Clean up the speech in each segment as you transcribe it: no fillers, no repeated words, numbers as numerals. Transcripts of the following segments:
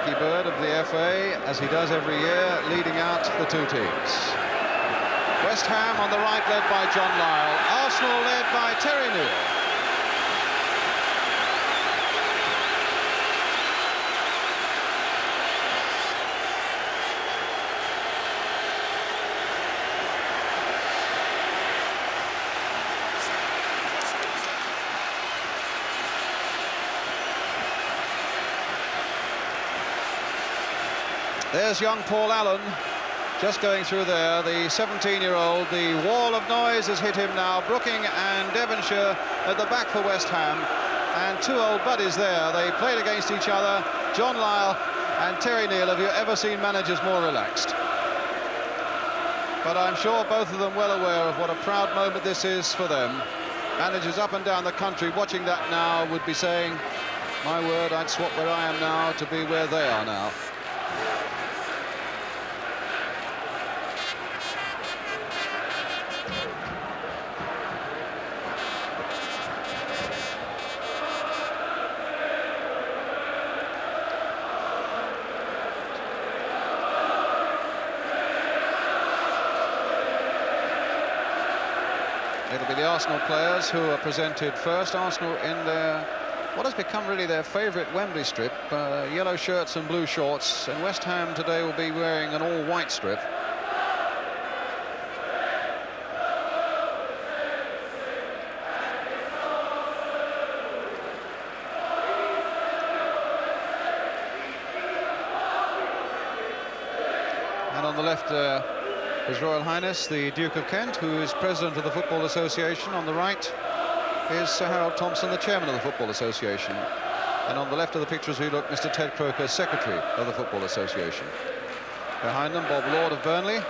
lucky bird of the FA, as he does every year, leading out the two teams. West Ham on the right, led by John Lyall. Arsenal led by Terry Neill. There's young Paul Allen just going through there, the 17-year-old. The wall of noise has hit him now. Brooking and Devonshire at the back for West Ham, and two old buddies there. They played against each other, John Lyall and Terry Neill. Have you ever seen managers more relaxed? But I'm sure both of them well aware of what a proud moment this is for them. Managers up and down the country watching that now would be saying, my word, I'd swap where I am now to be where they are now. It'll be the Arsenal players who are presented first. Arsenal in their, what has become really their favourite Wembley strip, yellow shirts and blue shorts, and West Ham today will be wearing an all-white strip. And on the left, His Royal Highness the Duke of Kent, who is President of the Football Association. On the right is Sir Harold Thompson, the Chairman of the Football Association. And on the left of the picture as we look, Mr. Ted Croker, Secretary of the Football Association. Behind them, Bob Lord of Burnley.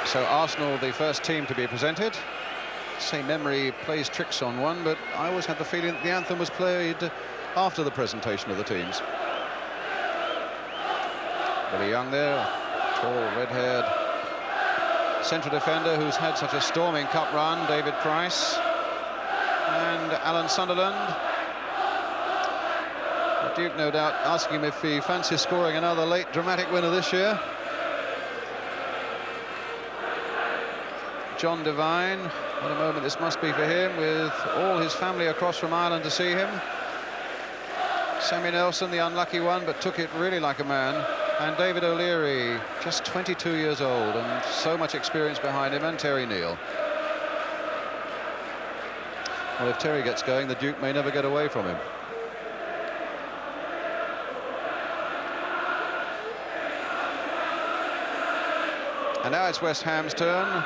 So Arsenal, the first team to be presented. Say memory plays tricks on one, but I always had the feeling that the anthem was played after the presentation of the teams. Billy Young there, tall, red-haired central defender who's had such a storming cup run, David Price, and Alan Sunderland. The Duke, no doubt, asking him if he fancies scoring another late dramatic winner this year. John Devine, what a moment this must be for him, with all his family across from Ireland to see him. Sammy Nelson, the unlucky one, but took it really like a man. And David O'Leary, just 22 years old, and so much experience behind him, and Terry Neill. Well, if Terry gets going, the Duke may never get away from him. And now it's West Ham's turn,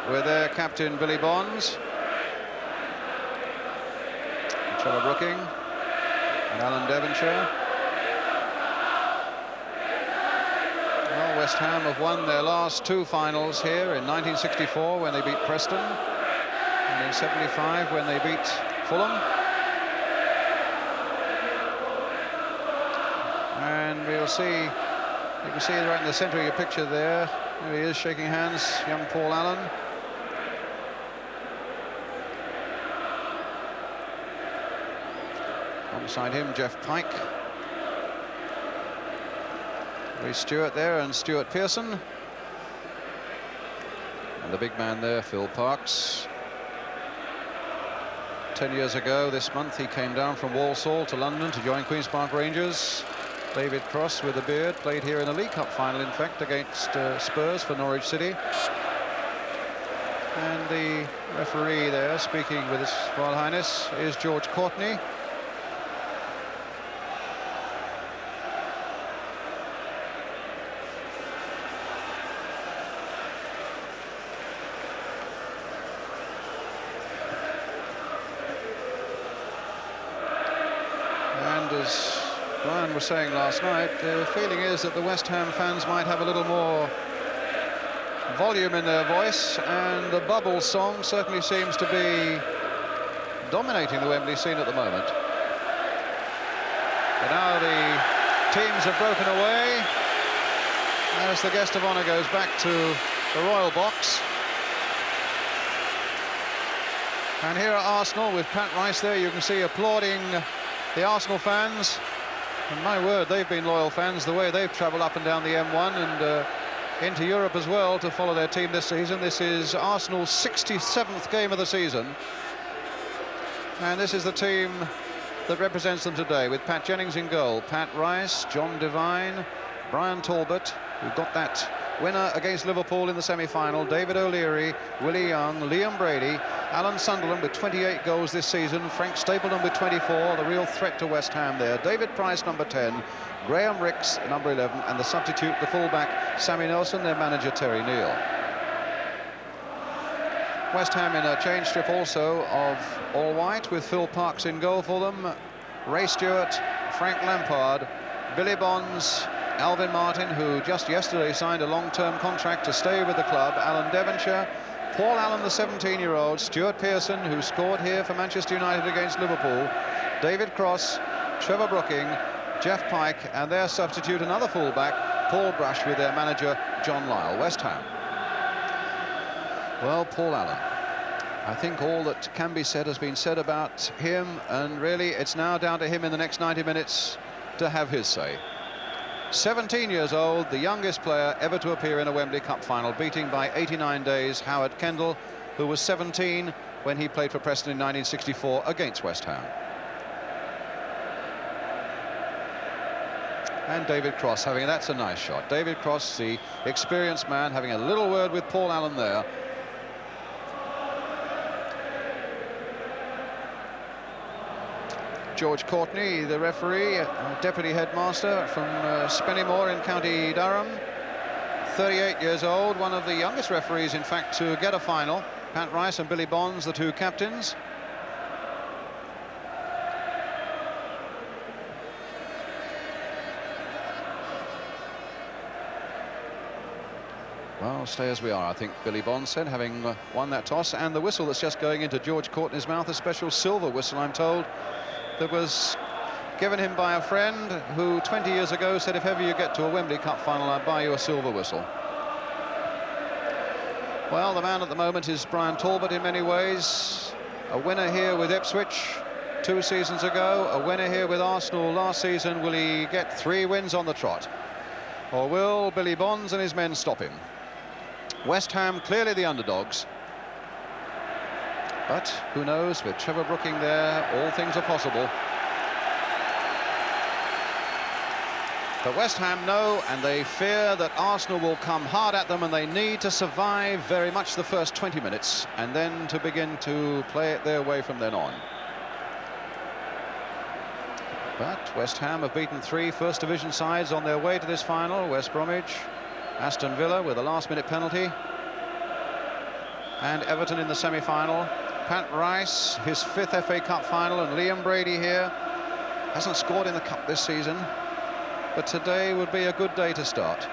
with their captain Billy Bonds, Trevor Brooking and Alan Devonshire. Well, West Ham have won their last two finals here in 1964 when they beat Preston, and in 75 when they beat Fulham. And we'll see, you can see right in the centre of your picture there, there he is shaking hands, young Paul Allen. Beside him, Jeff Pike, Ray Stewart there, and Stuart Pearson, and the big man there, Phil Parkes. 10 years ago this month he came down from Walsall to London to join Queen's Park Rangers. David Cross with a beard played here in a League Cup final, in fact, against Spurs for Norwich City. And the referee there, speaking with His Royal Highness, is George Courtney. And as Brian was saying last night, the feeling is that the West Ham fans might have a little more volume in their voice, and the bubble song certainly seems to be dominating the Wembley scene at the moment. But now the teams have broken away as the guest of honour goes back to the royal box. And here are Arsenal with Pat Rice there, you can see, applauding the Arsenal fans. And my word, they've been loyal fans, the way they've travelled up and down the M1 and into Europe as well to follow their team this season. This is Arsenal's 67th game of the season. And this is the team that represents them today, with Pat Jennings in goal, Pat Rice, John Devine, Brian Talbot, who got that winner against Liverpool in the semi-final, David O'Leary, Willie Young, Liam Brady, Alan Sunderland with 28 goals this season, Frank Stapleton with 24, the real threat to West Ham there, David Price, number 10, Graham Ricks, number 11, and the substitute, the fullback, Sammy Nelson, their manager, Terry Neal. West Ham in a change strip also of all white, with Phil Parkes in goal for them, Ray Stewart, Frank Lampard, Billy Bonds, Alvin Martin, who just yesterday signed a long-term contract to stay with the club, Alan Devonshire, Paul Allen, the 17-year-old, Stuart Pearson, who scored here for Manchester United against Liverpool, David Cross, Trevor Brooking, Jeff Pike, and their substitute, another fullback, Paul Brush, with their manager, John Lyle. West Ham. Well, Paul Allen, I think all that can be said has been said about him, and really it's now down to him in the next 90 minutes to have his say. 17 years old, the youngest player ever to appear in a Wembley Cup final, beating by 89 days Howard Kendall, who was 17 when he played for Preston in 1964 against West Ham. And David Cross having, that's a nice shot. David Cross, the experienced man, having a little word with Paul Allen there. George Courtney, the referee, deputy headmaster from Spennymoor in County Durham, 38 years old, one of the youngest referees, in fact, to get a final. Pat Rice and Billy Bonds, the two captains. Well, stay as we are, I think Billy Bonds said, having won that toss. And the whistle that's just going into George Courtney's mouth, a special silver whistle, I'm told, that was given him by a friend who 20 years ago said, if ever you get to a Wembley Cup final, I'll buy you a silver whistle. Well, the man at the moment is Brian Talbot in many ways. A winner here with Ipswich 2 seasons ago, a winner here with Arsenal last season. Will he get 3 wins on the trot? Or will Billy Bonds and his men stop him? West Ham clearly the underdogs. But who knows, with Trevor Brooking there, all things are possible. But West Ham know, and they fear that Arsenal will come hard at them, and they need to survive very much the first 20 minutes and then to begin to play it their way from then on. But West Ham have beaten 3 First Division sides on their way to this final. West Bromwich, Aston Villa with a last-minute penalty, and Everton in the semi-final. Pat Rice, his 5th FA Cup final, and Liam Brady here. Hasn't scored in the Cup this season, but today would be a good day to start.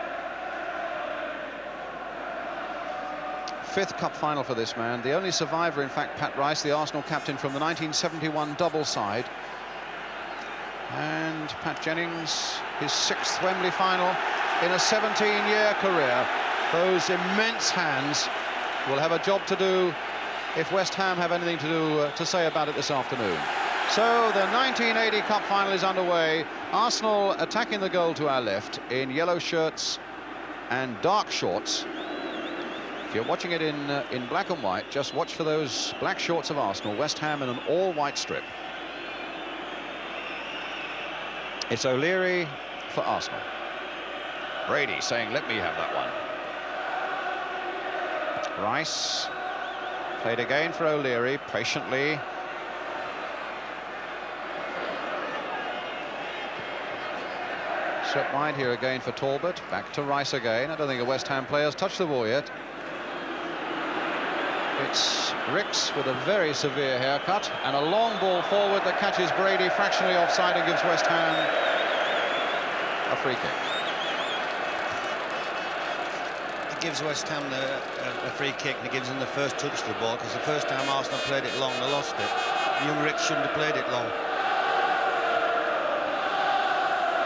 5th Cup final for this man. The only survivor, in fact, Pat Rice, the Arsenal captain from the 1971 double side. And Pat Jennings, his 6th Wembley final in a 17-year career. Those immense hands will have a job to do if West Ham have anything to say about it this afternoon. So the 1980 Cup final is underway. Arsenal attacking the goal to our left in yellow shirts and dark shorts. If you're watching it in black and white, just watch for those black shorts of Arsenal. West Ham in an all-white strip. It's O'Leary for Arsenal. Brady saying, let me have that one. Rice Played again for O'Leary, patiently. Swept wide here again for Talbot. Back to Rice again. I don't think the West Ham players touched the ball yet. It's Ricks with a very severe haircut and a long ball forward that catches Brady fractionally offside and gives West Ham a free kick. It gives West Ham a free kick, and it gives them the first touch of the ball, because the first time Arsenal played it long, they lost it. Young Ricks shouldn't have played it long.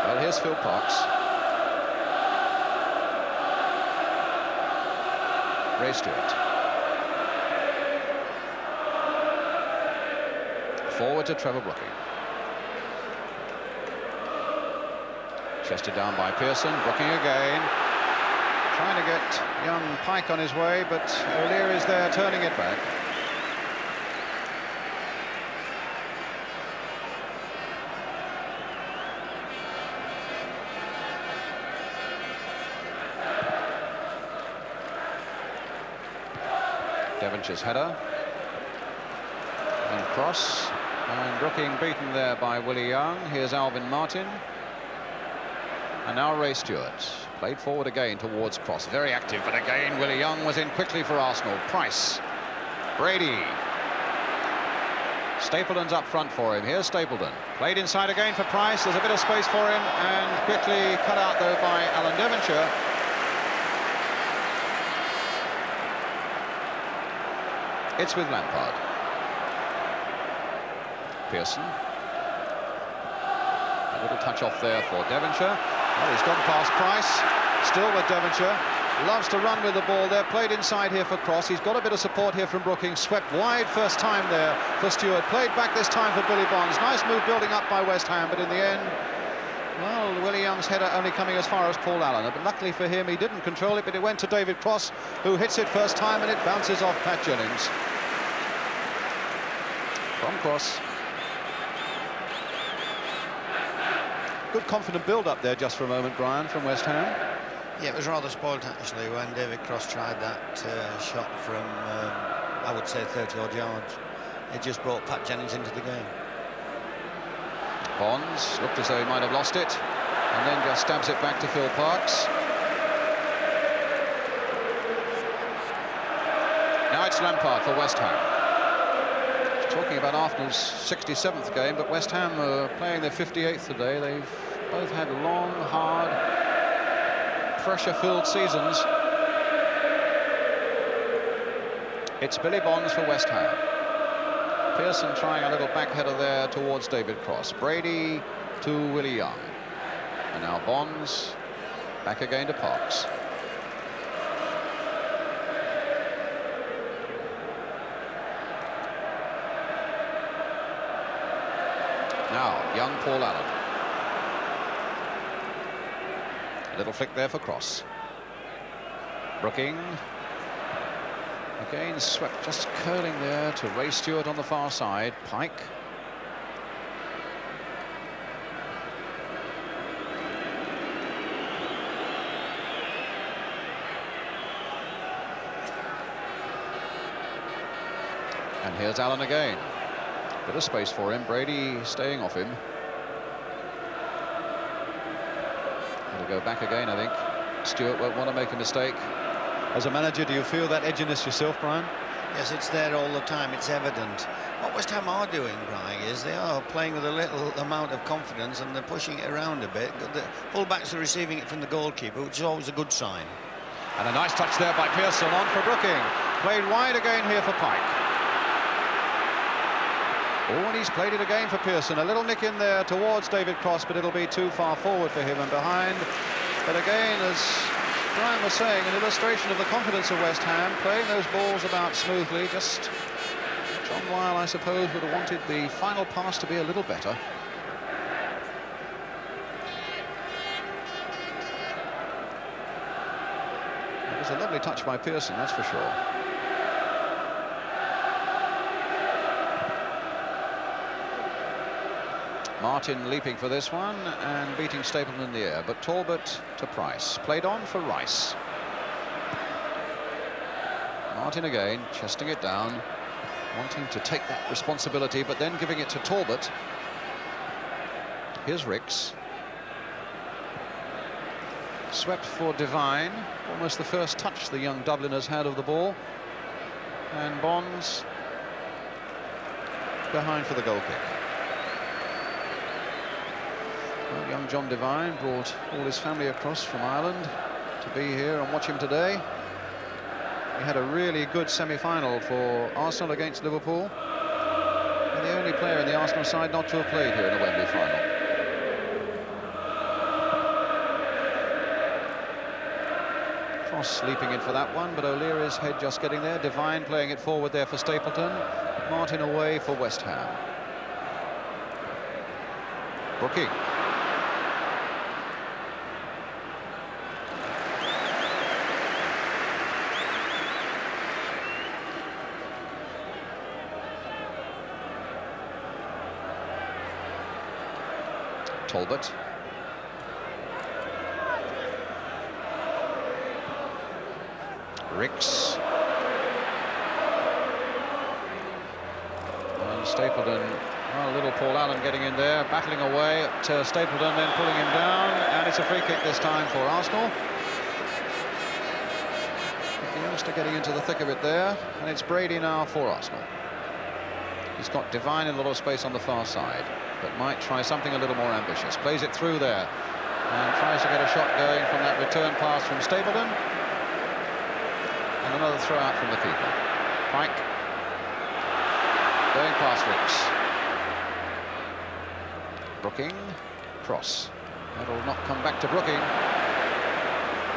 Well, here's Phil Parks. Ray Stewart. Forward to Trevor Brooking. Chested down by Pearson. Brooking again. Trying to get young Pike on his way, but O'Leary is there turning it back. Devonshire's header. And cross. And Brooking beaten there by Willie Young. Here's Alvin Martin. And now Ray Stewart. Played forward again towards cross. Very active, but again Willie Young was in quickly for Arsenal. Price. Brady. Stapleton's up front for him. Here's Stapleton. Played inside again for Price. There's a bit of space for him, and quickly cut out though by Alan Devonshire. It's with Lampard. Pearson. A little touch off there for Devonshire. Well, he's gone past Price. Still with Devonshire. Loves to run with the ball there. Played inside here for Cross. He's got a bit of support here from Brooking. Swept wide first time there for Stewart. Played back this time for Billy Bonds. Nice move building up by West Ham, but in the end, well, Willie Young's header only coming as far as Paul Allen. But luckily for him, he didn't control it, but it went to David Cross, who hits it first time, and it bounces off Pat Jennings. From Cross. Good confident build-up there just for a moment, Brian, from West Ham. Yeah, it was rather spoilt actually when David Cross tried that shot from, I would say, 30-odd yards. It just brought Pat Jennings into the game. Bonds looked as though he might have lost it, and then just stabs it back to Phil Parks. Now it's Lampard for West Ham. Talking about Arsenal's 67th game, but West Ham are playing their 58th today. They've both had long, hard, pressure-filled seasons. It's Billy Bonds for West Ham. Pearson trying a little back header there towards David Cross. Brady to Willie Young. And now Bonds back again to Parks. Now, young Paul Allen. A little flick there for Cross. Brooking. Again swept, just curling there to Ray Stewart on the far side. Pike. And here's Allen again. Bit of space for him. Brady staying off him. He'll go back again, I think. Stewart won't want to make a mistake. As a manager, do you feel that edginess yourself, Brian? Yes, it's there all the time. It's evident. What West Ham are doing, Brian, is they are playing with a little amount of confidence, and they're pushing it around a bit. The full-backs are receiving it from the goalkeeper, which is always a good sign. And a nice touch there by Pearson on for Brooking. Played wide again here for Pike. Oh, and he's played it again for Pearson. A little nick in there towards David Cross, but it'll be too far forward for him and behind. But again, as Brian was saying, an illustration of the confidence of West Ham, playing those balls about smoothly. Just John Weil, I suppose, would have wanted the final pass to be a little better. It was a lovely touch by Pearson, that's for sure. Martin leaping for this one and beating Stapleton in the air, but Talbot to Price. Played on for Rice. Martin again, chesting it down, wanting to take that responsibility, but then giving it to Talbot. Here's Ricks. Swept for Devine, almost the first touch the young Dubliners had of the ball. And Bonds behind for the goal kick. Well, young John Devine brought all his family across from Ireland to be here and watch him today. He had a really good semi-final for Arsenal against Liverpool. And the only player in the Arsenal side not to have played here in a Wembley final. Cross leaping in for that one, but O'Leary's head just getting there. Devine playing it forward there for Stapleton. Martin away for West Ham. Brooking. Talbot. Ricks. And Stapleton, well, little Paul Allen getting in there, battling away at Stapleton, then pulling him down, and it's a free kick this time for Arsenal. The youngster getting into the thick of it there, and it's Brady now for Arsenal. He's got Devine in a lot of space on the far side, but might try something a little more ambitious. Plays it through there, and tries to get a shot going from that return pass from Stapleton. And another throw out from the keeper. Pike going past Ricks. Brooking, cross. That'll not come back to Brooking.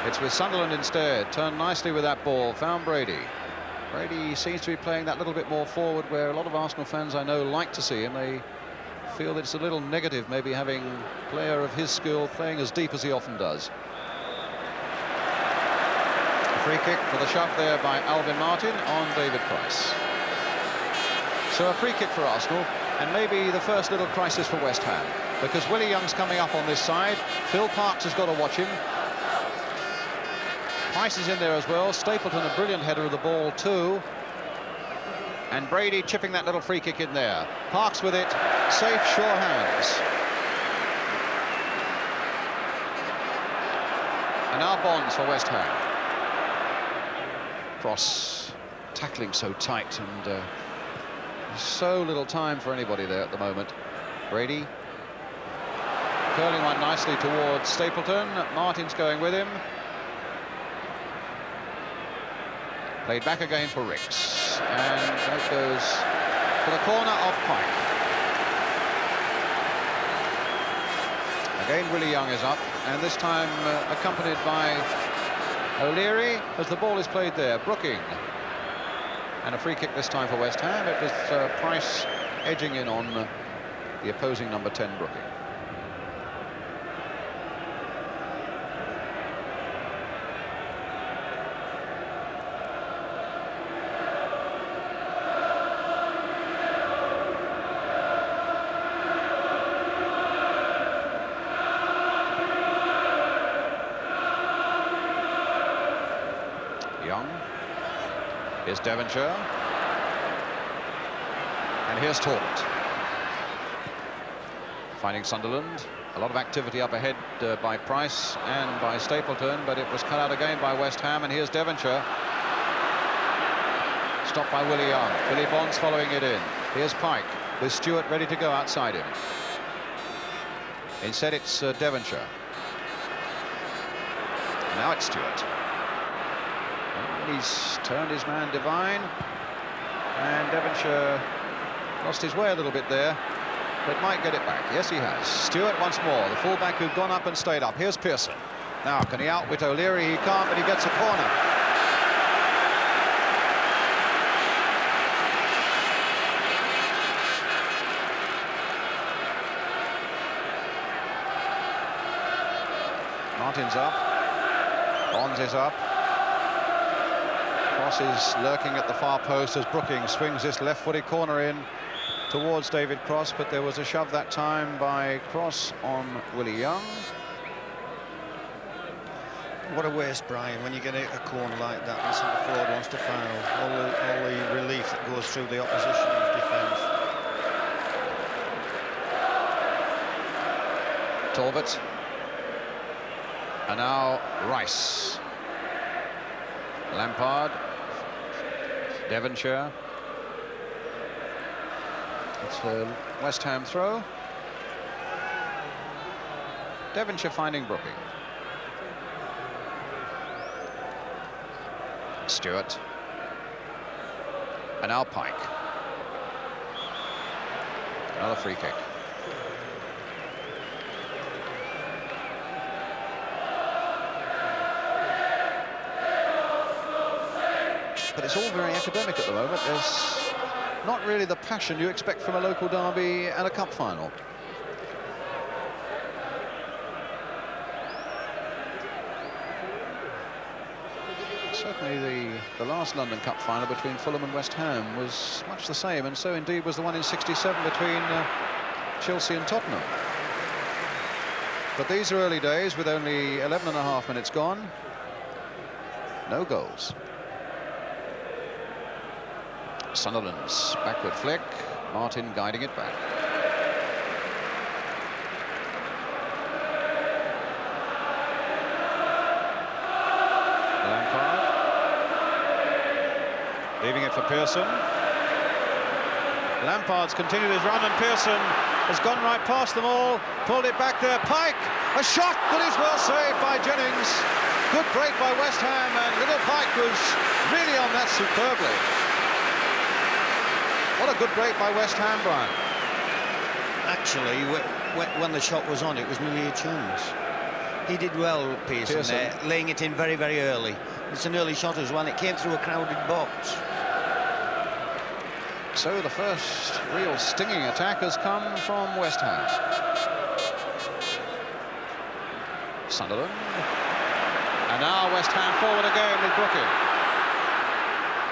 It's with Sunderland instead. Turned nicely with that ball. Found Brady. Brady seems to be playing that little bit more forward, where a lot of Arsenal fans I know like to see him. They feel that it's a little negative, maybe having a player of his skill playing as deep as he often does. Free kick for the shove there by Alvin Martin on David Price. So a free kick for Arsenal, and maybe the first little crisis for West Ham, because Willie Young's coming up on this side. Phil Parkes has got to watch him. Price is in there as well. Stapleton, a brilliant header of the ball too. And Brady chipping that little free kick in there. Parkes with it, safe, sure hands. And now Bonds for West Ham. Cross, tackling so tight, and so little time for anybody there at the moment. Brady curling one nicely towards Stapleton. Martin's going with him. Played back again for Ricks, and that goes for the corner of Pike. Again Willie Young is up, and this time accompanied by O'Leary as the ball is played there. Brooking. And a free kick this time for West Ham. It was Price edging in on the opposing number 10, Brooking. Young. Here's Devonshire. And here's Talbot. Finding Sunderland. A lot of activity up ahead by Price and by Stapleton, but it was cut out again by West Ham. And here's Devonshire. Stopped by Willie Young. Billy Bonds following it in. Here's Pike with Stewart ready to go outside him. Instead it's Devonshire. Now it's Stewart. He's turned his man Devine, and Devonshire lost his way a little bit there, but might get it back. Yes, he has. Stewart once more, the fullback who'd gone up and stayed up. Here's Pearson. Now, can he outwit O'Leary? He can't, but he gets a corner. Martin's up. Bonds is up. Cross is lurking at the far post as Brooking swings this left-footed corner in towards David Cross, but there was a shove that time by Cross on Willie Young. What a waste, Brian, when you get a corner like that and centre forward wants to foul. goes through the opposition's defence. Talbot. And now Rice. Lampard. Devonshire. It's a West Ham throw. Devonshire finding Brooking. Stewart. And now Pike. Another free kick. But it's all very academic at the moment. There's not really the passion you expect from a local derby and a cup final. Certainly the last London Cup final between Fulham and West Ham was much the same, and so indeed was the one in '67 between Chelsea and Tottenham. But these are early days with only 11.5 minutes gone. No goals. Sunderland's backward flick, Martin guiding it back. Lampard. Leaving it for Pearson. Lampard's continued his run and Pearson has gone right past them all, pulled it back there. Pike, a shot that is well saved by Jennings. Good break by West Ham, and little Pike was really on that superbly. What a good break by West Ham, Brian. Actually, when the shot was on, it was nearly a chance. He did well, Pearson, there, laying it in very, very early. It's an early shot as well. It came through a crowded box. So the first real stinging attack has come from West Ham. Sunderland. And now West Ham forward again with Brooking.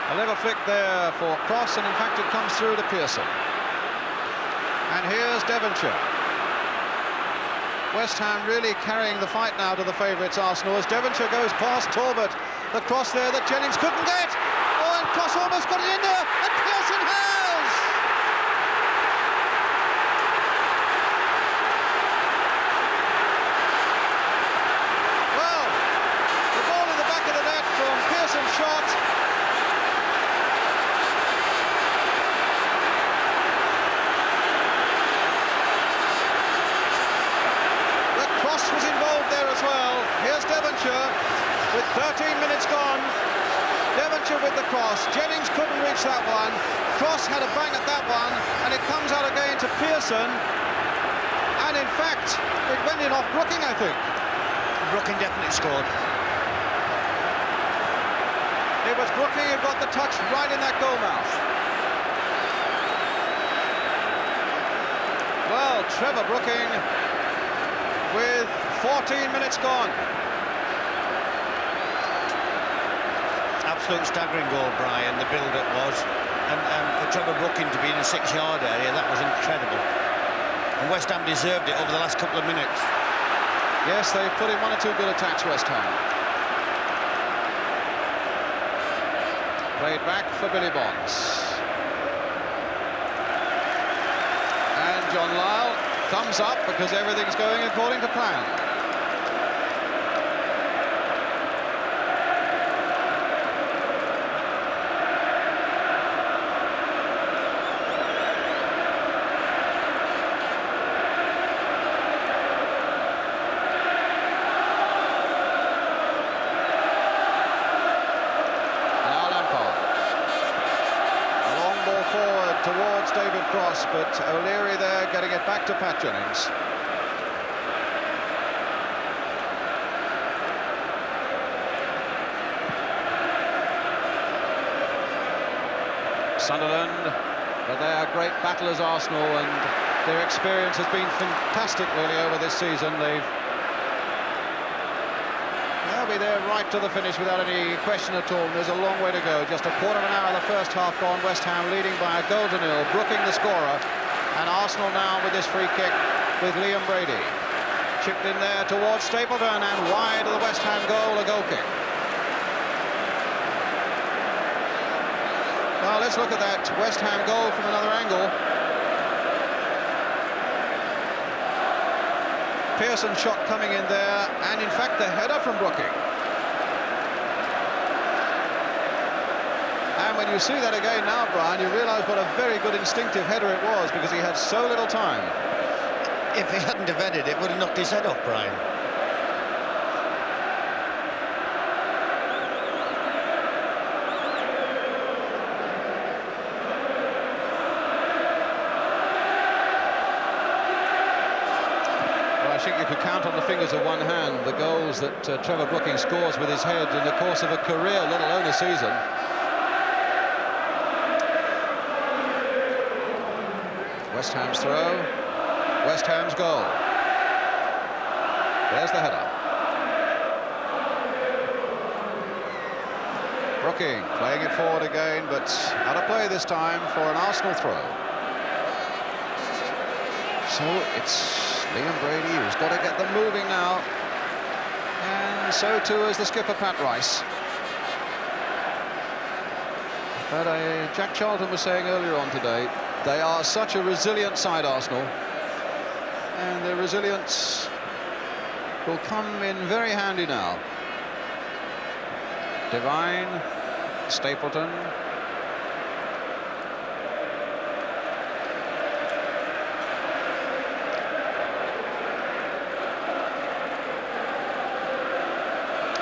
A level flick there for Cross, and in fact it comes through to Pearson. And here's Devonshire. West Ham really carrying the fight now to the favourites Arsenal as Devonshire goes past Talbot. The cross there that Jennings couldn't get. Oh, and Cross almost got it in there, and Pearson has! Well, the ball in the back of the net from Pearson's shot. Was involved there as well. Here's Devonshire with 13 minutes gone. Devonshire with the cross. Jennings couldn't reach that one. Cross had a bang at that one, and it comes out again to Pearson. And in fact, it went in off Brooking, I think. Brooking definitely scored. It was Brooking who got the touch right in that goal mouth. Well, Trevor Brooking with 14 minutes gone. Absolute staggering goal, Brian, the build-up was. And for Trevor Brooking to be in a 6-yard area, that was incredible. And West Ham deserved it over the last couple of minutes. Yes, they've put in one or two good attacks, West Ham. Played back for Billy Bonds. And John Lyle. Thumbs up because everything's going according to plan. Now Lampard. A long ball forward towards David Cross, but O'Leary there getting it back to Pat Jennings. Sunderland, but they are great battlers, Arsenal, and their experience has been fantastic really over this season. They'll be there right to the finish without any question at all. There's a long way to go. Just a quarter of an hour of the first half gone. West Ham leading by a goal to nil. Brooking the scorer. And Arsenal now with this free kick with Liam Brady. Chipped in there towards Stapleton and wide of the West Ham goal, a goal kick. Well, Now let's look at that West Ham goal from another angle. Pearson's shot coming in there, and in fact the header from Brooking. And when you see that again now, Brian, you realise what a very good instinctive header it was, because he had so little time. If he hadn't have headed it, would have knocked his head off, Brian. I think you could count on the fingers of one hand the goals that Trevor Brooking scores with his head in the course of a career, let alone a season. West Ham's throw, West Ham's goal. There's the header. Brooking playing it forward again, but out of play this time for an Arsenal throw. So it's Liam Brady who's got to get them moving now, and so too is the skipper Pat Rice. But Jack Charlton was saying earlier on today, they are such a resilient side, Arsenal, and their resilience will come in very handy now. Devine, Stapleton.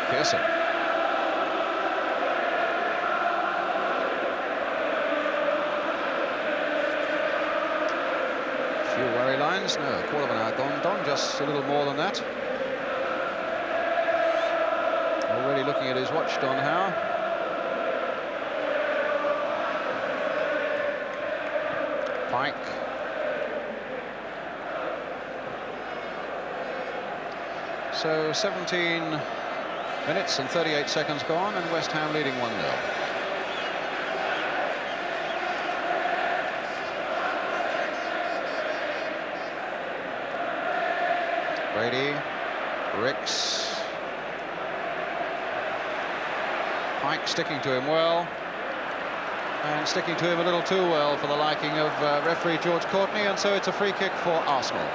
Pearson. A few worry lines. No, a quarter of an hour gone. Don, just a little more than that. Already looking at his watch, Don Howe. Pike. So 17 minutes and 38 seconds gone, and West Ham leading 1-0. Brady, Ricks. Pike sticking to him well, and sticking to him a little too well for the liking of referee George Courtney, and so it's a free kick for Arsenal.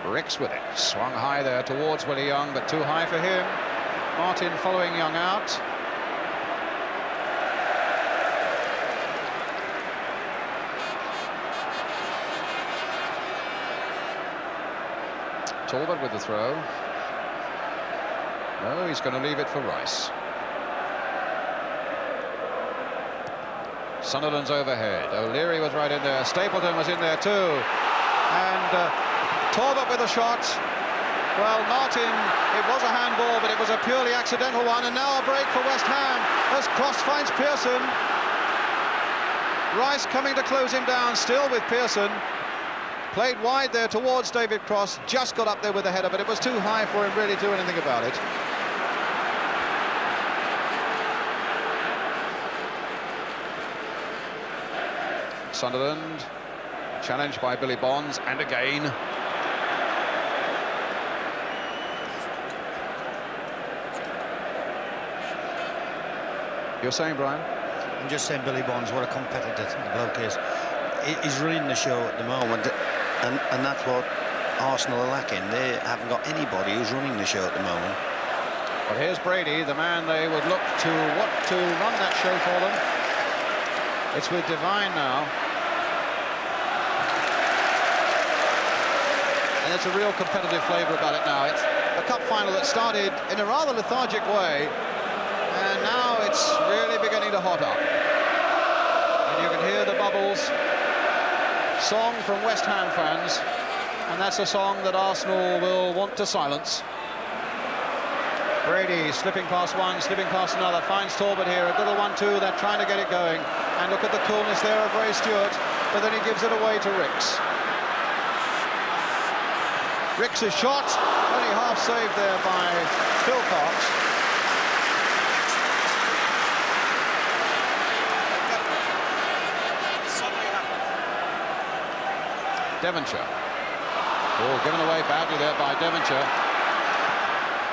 Ricks with it, swung high there towards Willie Young, but too high for him. Martin following Young out. Talbot with the throw. No, he's going to leave it for Rice. Sunderland's overhead. O'Leary was right in there. Stapleton was in there too. And Talbot with a shot. Well, Martin, it was a handball, but it was a purely accidental one. And now a break for West Ham as Cross finds Pearson. Rice coming to close him down, still with Pearson. Played wide there towards David Cross, just got up there with the header, but it was too high for him really to do anything about it. Sunderland, challenged by Billy Bonds, and again. You're saying, Brian? I'm just saying, Billy Bonds, what a competitor the bloke is. He's running the show at the moment, and that's what Arsenal are lacking. They haven't got anybody who's running the show at the moment. Well, here's Brady, the man they would look to want to run that show for them. It's with Devine now. And it's a real competitive flavour about it now. It's a cup final that started in a rather lethargic way, and now it's really beginning to hot up. And you can hear the bubbles. Song from West Ham fans, and that's a song that Arsenal will want to silence. Brady slipping past one, slipping past another, finds Talbot here, a little 1-2, they're trying to get it going, and look at the coolness there of Ray Stewart, but then he gives it away to Ricks. Ricks' shot, only half saved there by Philcox. Devonshire. Oh, given away badly there by Devonshire.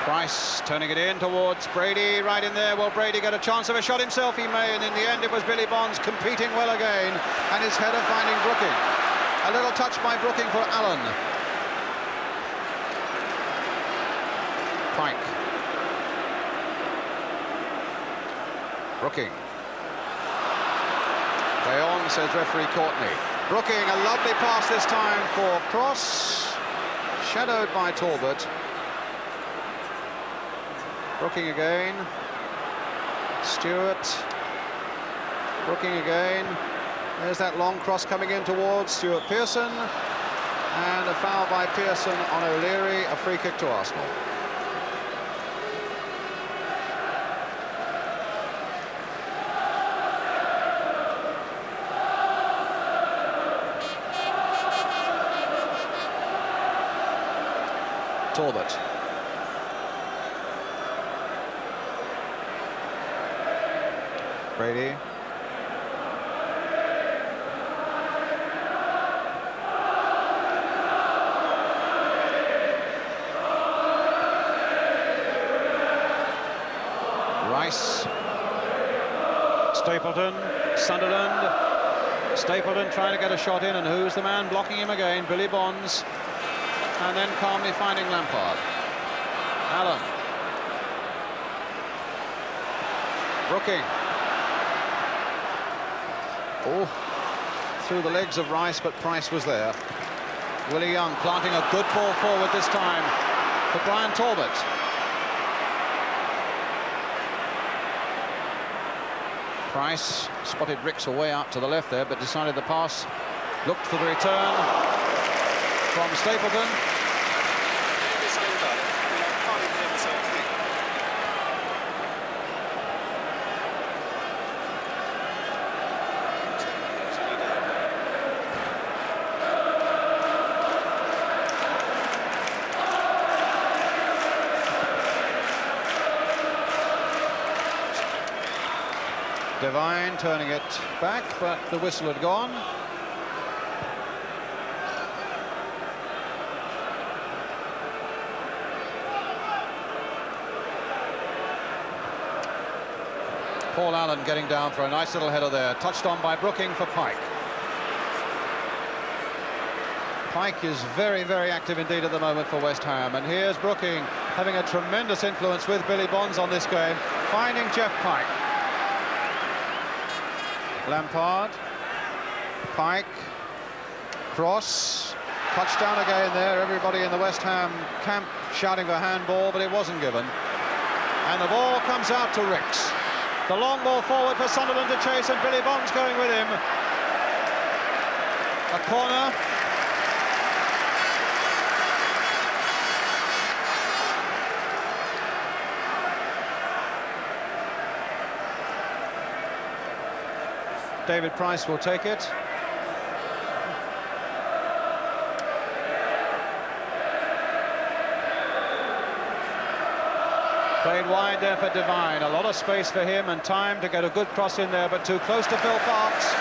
Price turning it in towards Brady, right in there. Will Brady get a chance of a shot himself? He may, and in the end it was Billy Bonds competing well again, and his header finding Brooking. A little touch by Brooking for Allen. Pike. Brooking. Play on, says referee Courtney. Brooking, a lovely pass this time for Cross. Shadowed by Talbot. Brooking again. Stewart. Brooking again. There's that long cross coming in towards Stuart Pearson. And a foul by Pearson on O'Leary, a free kick to Arsenal. Talbot. Brady. Rice. Stapleton. Sunderland. Stapleton trying to get a shot in, and who's the man blocking him again? Billy Bonds. And then calmly finding Lampard. Allen. Brooking. Oh, through the legs of Rice, but Price was there. Willie Young planting a good ball forward this time for Brian Talbot. Price spotted Ricks away out to the left there, but decided the pass. Looked for the return from Stapleton. Devine turning it back, but the whistle had gone. Paul Allen getting down for a nice little header there, touched on by Brooking for Pike. Pike is very, very active indeed at the moment for West Ham, and here's Brooking having a tremendous influence with Billy Bonds on this game, finding Jeff Pike. Lampard, Pike, cross, touchdown again there. Everybody in the West Ham camp shouting for handball, but it wasn't given. And the ball comes out to Ricks. The long ball forward for Sunderland to chase, and Billy Bonds going with him. A corner. David Price will take it. Played wide there for Devine. A lot of space for him and time to get a good cross in there, but too close to Phil Parks.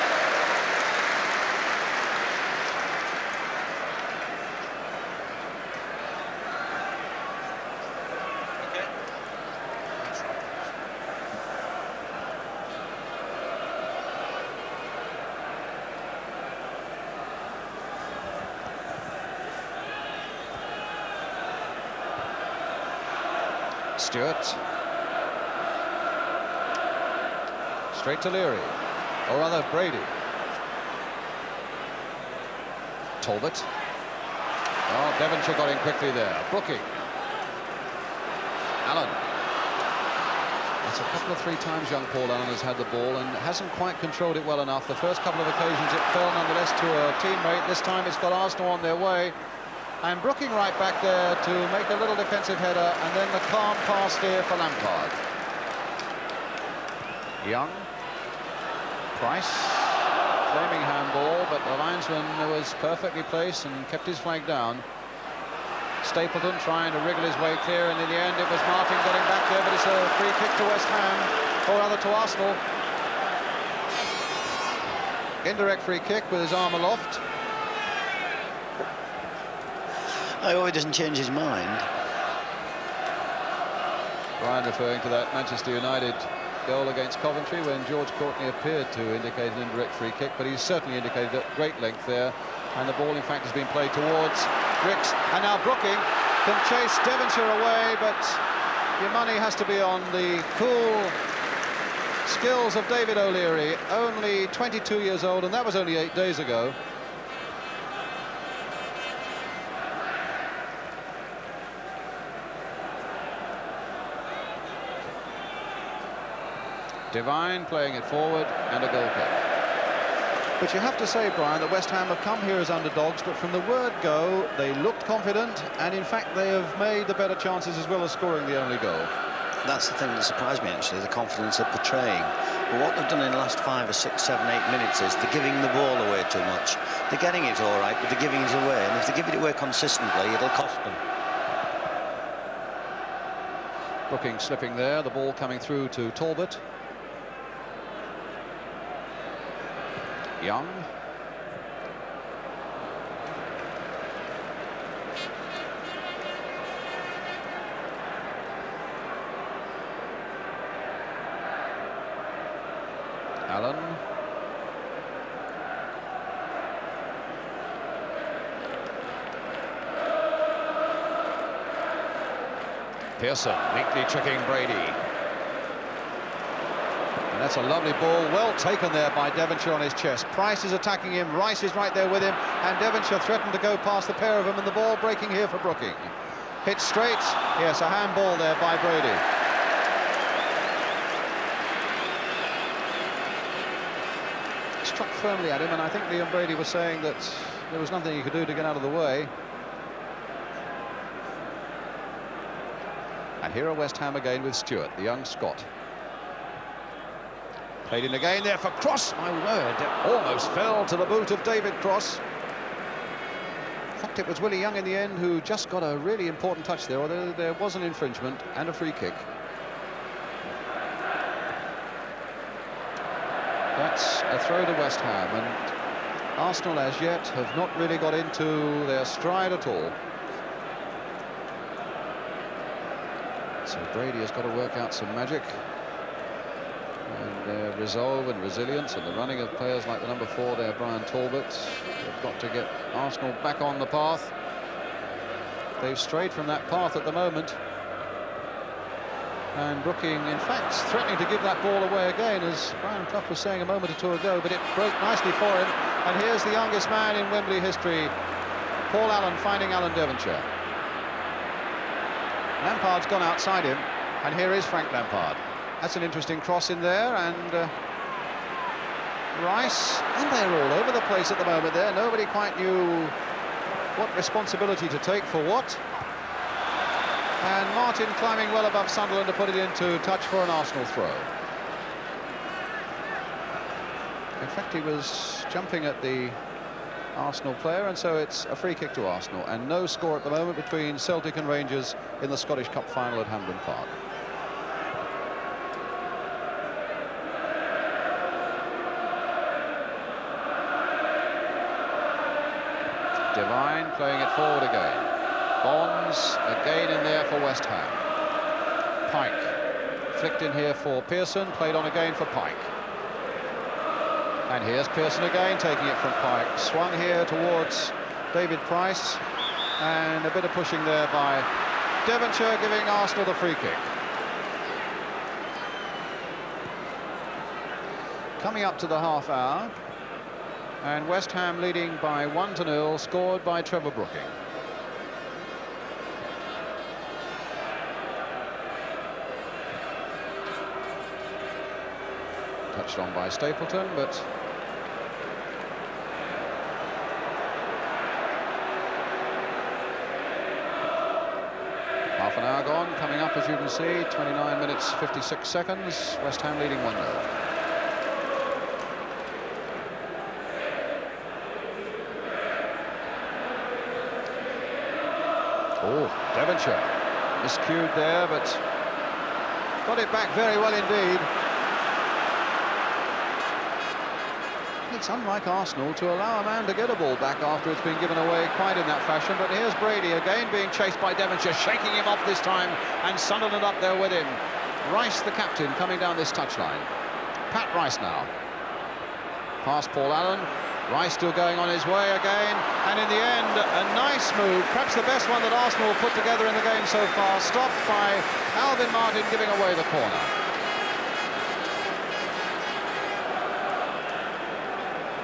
Stewart. Straight to Leary, or rather Brady. Talbot. Oh, Devonshire got in quickly there. Brooking. Allen. That's a couple of 3 times young Paul Allen has had the ball and hasn't quite controlled it well enough. The first couple of occasions it fell nonetheless to a teammate. This time it's got Arsenal on their way. And Brooking right back there to make a little defensive header, and then the calm pass here for Lampard. Young. Price. Claiming handball, but the linesman was perfectly placed and kept his flag down. Stapleton trying to wriggle his way clear, and in the end it was Martin getting back there, but it's a free kick to West Ham, or rather to Arsenal. Indirect free kick with his arm aloft. I hope he doesn't change his mind. Brian referring to that Manchester United goal against Coventry when George Courtney appeared to indicate an indirect free kick, but he's certainly indicated at great length there, and the ball in fact has been played towards Ricks, and now Brooking can chase Devonshire away, but your money has to be on the cool skills of David O'Leary, only 22 years old, and that was only 8 days ago. Devine playing it forward, and a goal kick. But you have to say, Brian, that West Ham have come here as underdogs, but from the word go, they looked confident, and in fact they have made the better chances as well as scoring the only goal. That's the thing that surprised me, actually, the confidence they're portraying. But what they've done in the last 5 or 6, 7, 8 minutes is they're giving the ball away too much. They're getting it all right, but they're giving it away, and if they give it away consistently, it'll cost them. Brooking slipping there, the ball coming through to Talbot. Young. Allen. Pearson neatly tricking Brady. And that's a lovely ball, well taken there by Devonshire on his chest. Price is attacking him, Rice is right there with him, and Devonshire threatened to go past the pair of them, and the ball breaking here for Brooking. Hit straight, yes, a handball there by Brady. Struck firmly at him, and I think Liam Brady was saying that there was nothing he could do to get out of the way. And here are West Ham again with Stewart, the young Scot. Played in again there for Cross, my word, it almost fell to the boot of David Cross. In fact, it was Willie Young in the end who just got a really important touch there, although there was an infringement and a free kick. That's a throw to West Ham, and Arsenal as yet have not really got into their stride at all. So Brady has got to work out some magic, and their resolve and resilience, and the running of players like the number 4 there, Brian Talbot. They've got to get Arsenal back on the path. They've strayed from that path at the moment. And Brooking, in fact, threatening to give that ball away again, as Brian Clough was saying a moment or two ago, but it broke nicely for him. And here's the youngest man in Wembley history, Paul Allen, finding Alan Devonshire. Lampard's gone outside him, and here is Frank Lampard. That's an interesting cross in there, and Rice, and they're all over the place at the moment there. Nobody quite knew what responsibility to take for what. And Martin climbing well above Sunderland to put it into touch for an Arsenal throw. In fact, he was jumping at the Arsenal player, and so it's a free kick to Arsenal, and no score at the moment between Celtic and Rangers in the Scottish Cup final at Hampden Park. Devine playing it forward again. Bonds again in there for West Ham. Pike flicked in here for Pearson, played on again for Pike. And here's Pearson again, taking it from Pike. Swung here towards David Price, and a bit of pushing there by Devonshire, giving Arsenal the free kick. Coming up to the half hour, and West Ham leading by 1-0, scored by Trevor Brooking. Touched on by Stapleton, but half an hour gone, coming up as you can see, 29 minutes 56 seconds, West Ham leading 1-0. Oh, Devonshire miscued there, but got it back very well indeed. It's unlike Arsenal to allow a man to get a ball back after it's been given away quite in that fashion. But here's Brady again being chased by Devonshire, shaking him off this time, and Sunderland up there with him. Rice, the captain, coming down this touchline. Pat Rice now. Past Paul Allen. Rice still going on his way again, and in the end, a nice move, perhaps the best one that Arsenal have put together in the game so far, stopped by Alvin Martin giving away the corner.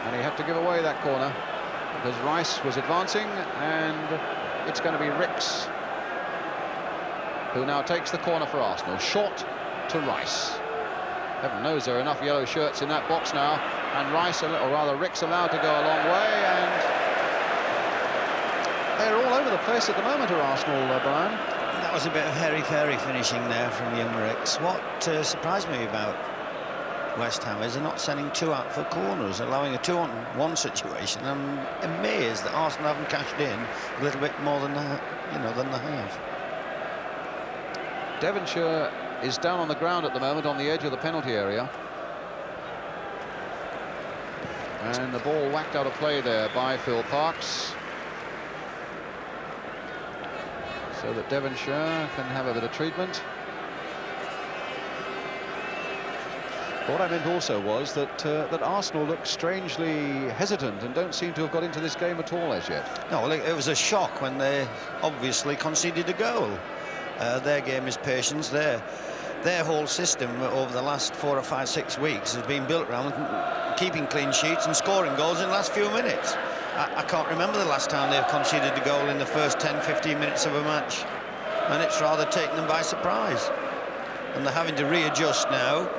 And he had to give away that corner because Rice was advancing, and it's going to be Ricks who now takes the corner for Arsenal. Short to Rice. Heaven knows there are enough yellow shirts in that box now, and Rice, or rather Ricks, allowed to go a long way, and they're all over the place at the moment, are Arsenal, Brian. That was a bit of hairy-fairy finishing there from young Ricks. What surprised me about West Ham is they're not sending two out for corners, allowing a 2-on-1 situation. I'm amazed that Arsenal haven't cashed in a little bit more than than they have. Devonshire is down on the ground at the moment on the edge of the penalty area. And the ball whacked out of play there by Phil Parkes. So that Devonshire can have a bit of treatment. What I meant also was that that Arsenal look strangely hesitant and don't seem to have got into this game at all as yet. No, well, it was a shock when they obviously conceded a goal. Their game is patience. Their whole system over the last 4 or 5, 6 weeks has been built around keeping clean sheets and scoring goals in the last few minutes. I can't remember the last time they've conceded a goal in the first 10, 15 minutes of a match. And it's rather taken them by surprise. And they're having to readjust now.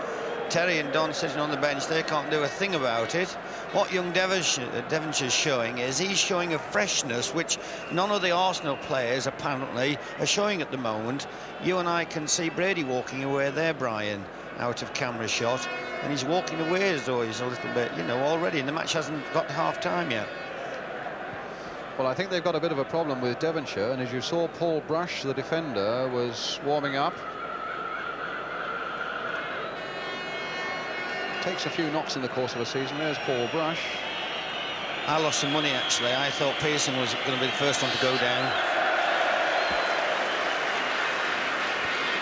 Terry and Don sitting on the bench, they can't do a thing about it. What young Devonshire's showing is he's showing a freshness which none of the Arsenal players apparently are showing at the moment. You and I can see Brady walking away there, Brian, out of camera shot, and he's walking away as though he's a little bit, already, and the match hasn't got to half-time yet. Well, I think they've got a bit of a problem with Devonshire, and as you saw, Paul Brush, the defender, was warming up. Takes a few knocks in the course of a season. There's Paul Brush. I lost some money, actually. I thought Pearson was going to be the first one to go down.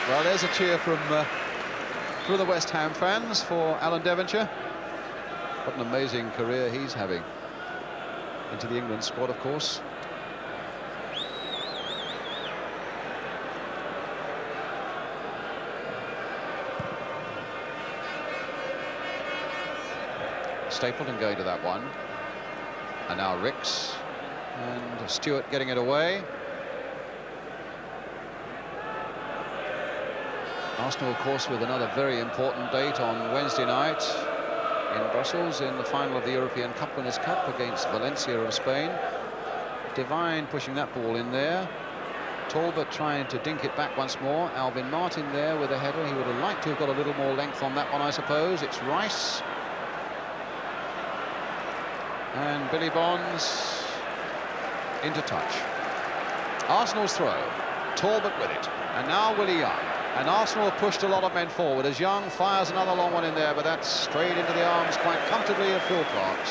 Well, there's a cheer from the West Ham fans for Alan Devonshire. What an amazing career he's having. Into the England squad, of course. Stapleton going to that one, and now Ricks, and Stewart getting it away. Arsenal, of course, with another very important date on Wednesday night in Brussels in the final of the European Cup Winners' Cup against Valencia of Spain. Devine pushing that ball in there. Talbot trying to dink it back once more. Alvin Martin there with a header. He would have liked to have got a little more length on that one, I suppose. It's Rice. And Billy Bonds into touch. Arsenal's throw. Talbot with it. And now Willie Young. And Arsenal have pushed a lot of men forward as Young fires another long one in there, but that's straight into the arms quite comfortably of Phil Parkes.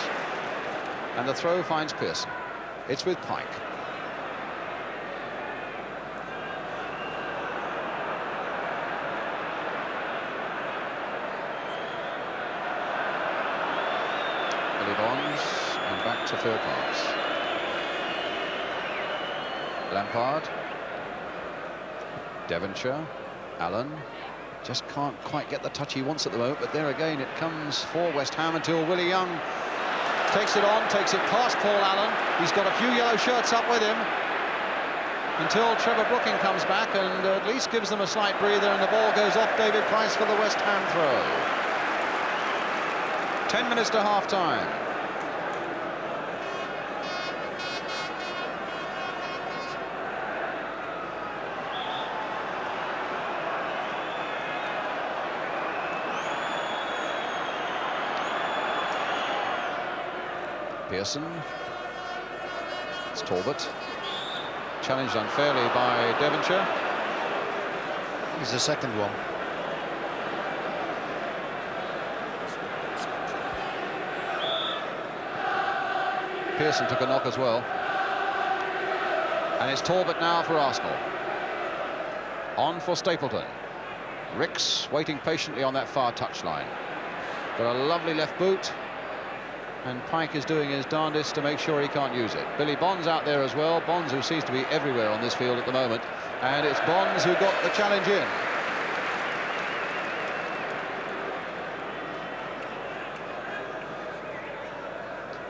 And the throw finds Pearson. It's with Pike. Billy Bonds. And back to Phil Parkes. Lampard. Devonshire. Allen. Just can't quite get the touch he wants at the moment, but there again it comes for West Ham until Willie Young takes it on, takes it past Paul Allen. He's got a few yellow shirts up with him until Trevor Brooking comes back and at least gives them a slight breather, and the ball goes off David Price for the West Ham throw. 10 minutes to half-time. Pearson. It's Talbot. Challenged unfairly by Devonshire. He's the second one. Pearson took a knock as well. And it's Talbot now for Arsenal. On for Stapleton. Ricks waiting patiently on that far touchline. Got a lovely left boot. And Pike is doing his darndest to make sure he can't use it. Billy Bonds out there as well. Bonds, who seems to be everywhere on this field at the moment. And it's Bonds who got the challenge in.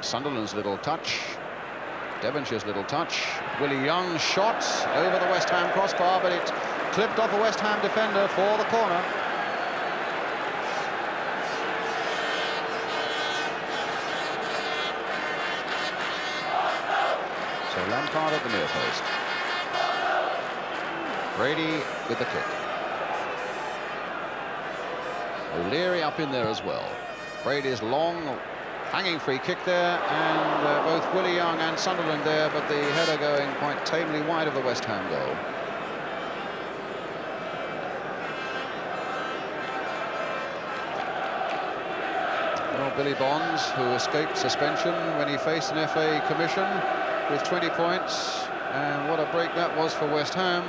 Sunderland's little touch. Devonshire's little touch. Willie Young's shot over the West Ham crossbar, but it clipped off a West Ham defender for the corner. So Lampard at the near post. Brady with the kick. O'Leary up in there as well. Brady's long hanging free kick there, and both Willie Young and Sunderland there, but the header going quite tamely wide of the West Ham goal. Well, Billy Bonds, who escaped suspension when he faced an FA commission with 20 points, and what a break that was for West Ham,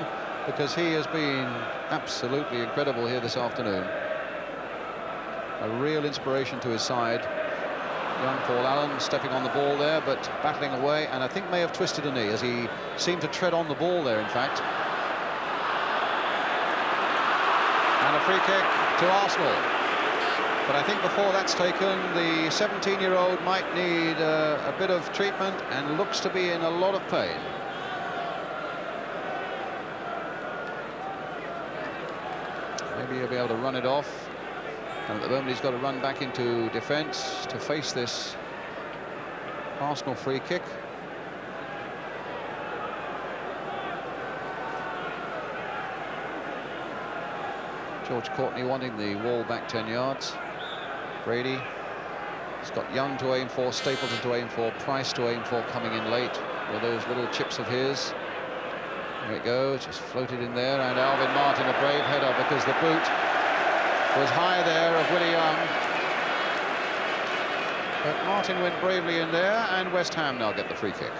because he has been absolutely incredible here this afternoon. A real inspiration to his side. Young Paul Allen stepping on the ball there, but battling away, and I think may have twisted a knee as he seemed to tread on the ball there, in fact. And a free kick to Arsenal. But I think before that's taken, the 17-year-old might need a bit of treatment and looks to be in a lot of pain. Maybe he'll be able to run it off. And at the moment he's got to run back into defence to face this Arsenal free kick. George Courtney wanting the wall back 10 yards. Brady. He's got Young to aim for, Stapleton to aim for, Price to aim for, coming in late with those little chips of his. There it goes, just floated in there, and Alvin Martin, a brave header, because the boot was high there of Willie Young. But Martin went bravely in there, and West Ham now get the free kick.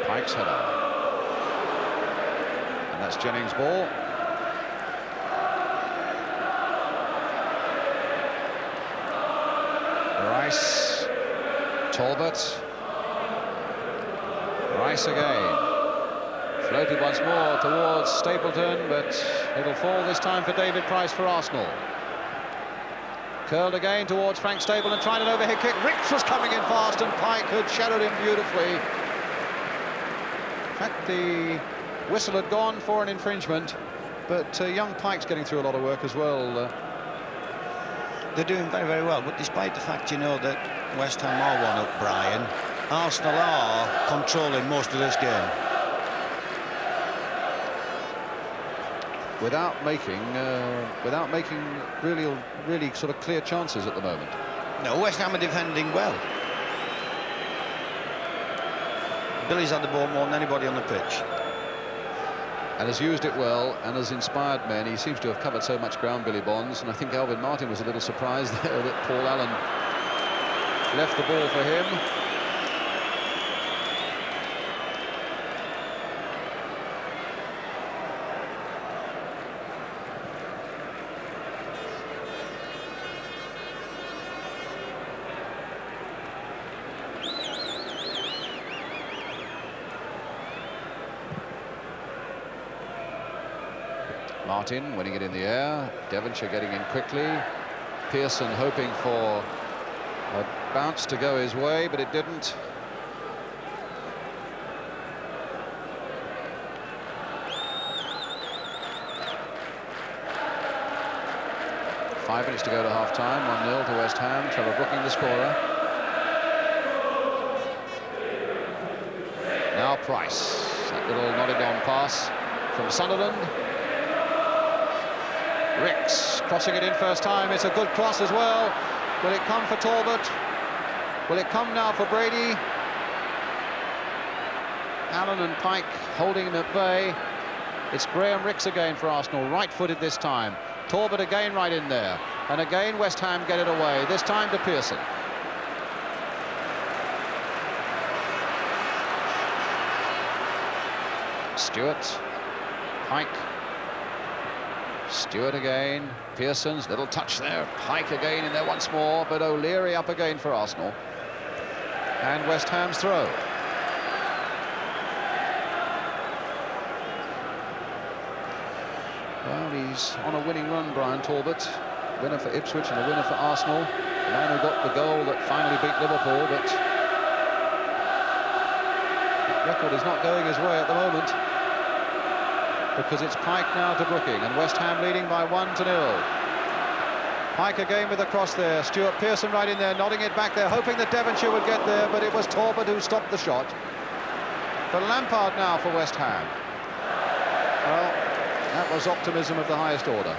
Pike's header. That's Jennings' ball. Rice. Talbot. Rice again. Floated once more towards Stapleton, but it'll fall this time for David Price for Arsenal. Curled again towards Frank Stapleton, trying an overhead kick. Ricks was coming in fast, and Pike had shadowed him beautifully. In fact, the whistle had gone for an infringement, but young Pike's getting through a lot of work as well. They're doing very, very well, but despite the fact, you know, that West Ham are one up, Brian, Arsenal are controlling most of this game. Without making really sort of clear chances at the moment. No, West Ham are defending well. Billy's had the ball more than anybody on the pitch. And has used it well and has inspired men. He seems to have covered so much ground, Billy Bonds, and I think Alvin Martin was a little surprised there that Paul Allen left the ball for him. Martin winning it in the air. Devonshire getting in quickly. Pearson hoping for a bounce to go his way, but it didn't. Five minutes to go to half-time. 1-0 to West Ham. Trevor Brooking the scorer. Now Price. That little nodded-on pass from Sunderland. Ricks crossing it in first time. It's a good cross as well. Will it come for Talbot? Will it come now for Brady? Allen and Pike holding him at bay. It's Graham Rix again for Arsenal, right-footed this time. Talbot again right in there. And again West Ham get it away, this time to Pearson. Stewart, Pike, Stewart again, Pearson's little touch there, Pike again in there once more, but O'Leary up again for Arsenal. And West Ham's throw. Well, he's on a winning run, Brian Talbot. Winner for Ipswich and a winner for Arsenal. The man who got the goal that finally beat Liverpool, but that record is not going his way at the moment, because it's Pike now to Brooking, and West Ham leading by 1-0. Pike again with a cross there. Stuart Pearson right in there, nodding it back there, hoping that Devonshire would get there, but it was Talbot who stopped the shot. But Lampard now for West Ham. Well, that was optimism of the highest order.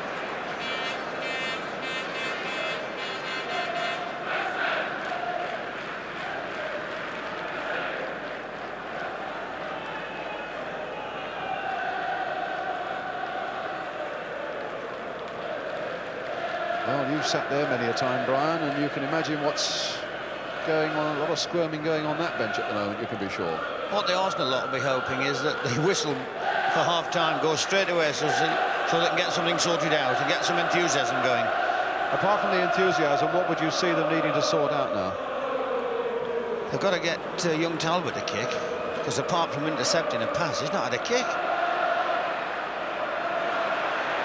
Well, you've sat there many a time, Brian, and you can imagine what's going on. A lot of squirming going on that bench at the moment, you can be sure. What the Arsenal lot will be hoping is that the whistle for half-time goes straight away, so they can get something sorted out and get some enthusiasm going. Apart from the enthusiasm, what would you see them needing to sort out now? They've got to get young Talbot a kick, because apart from intercepting a pass, he's not had a kick.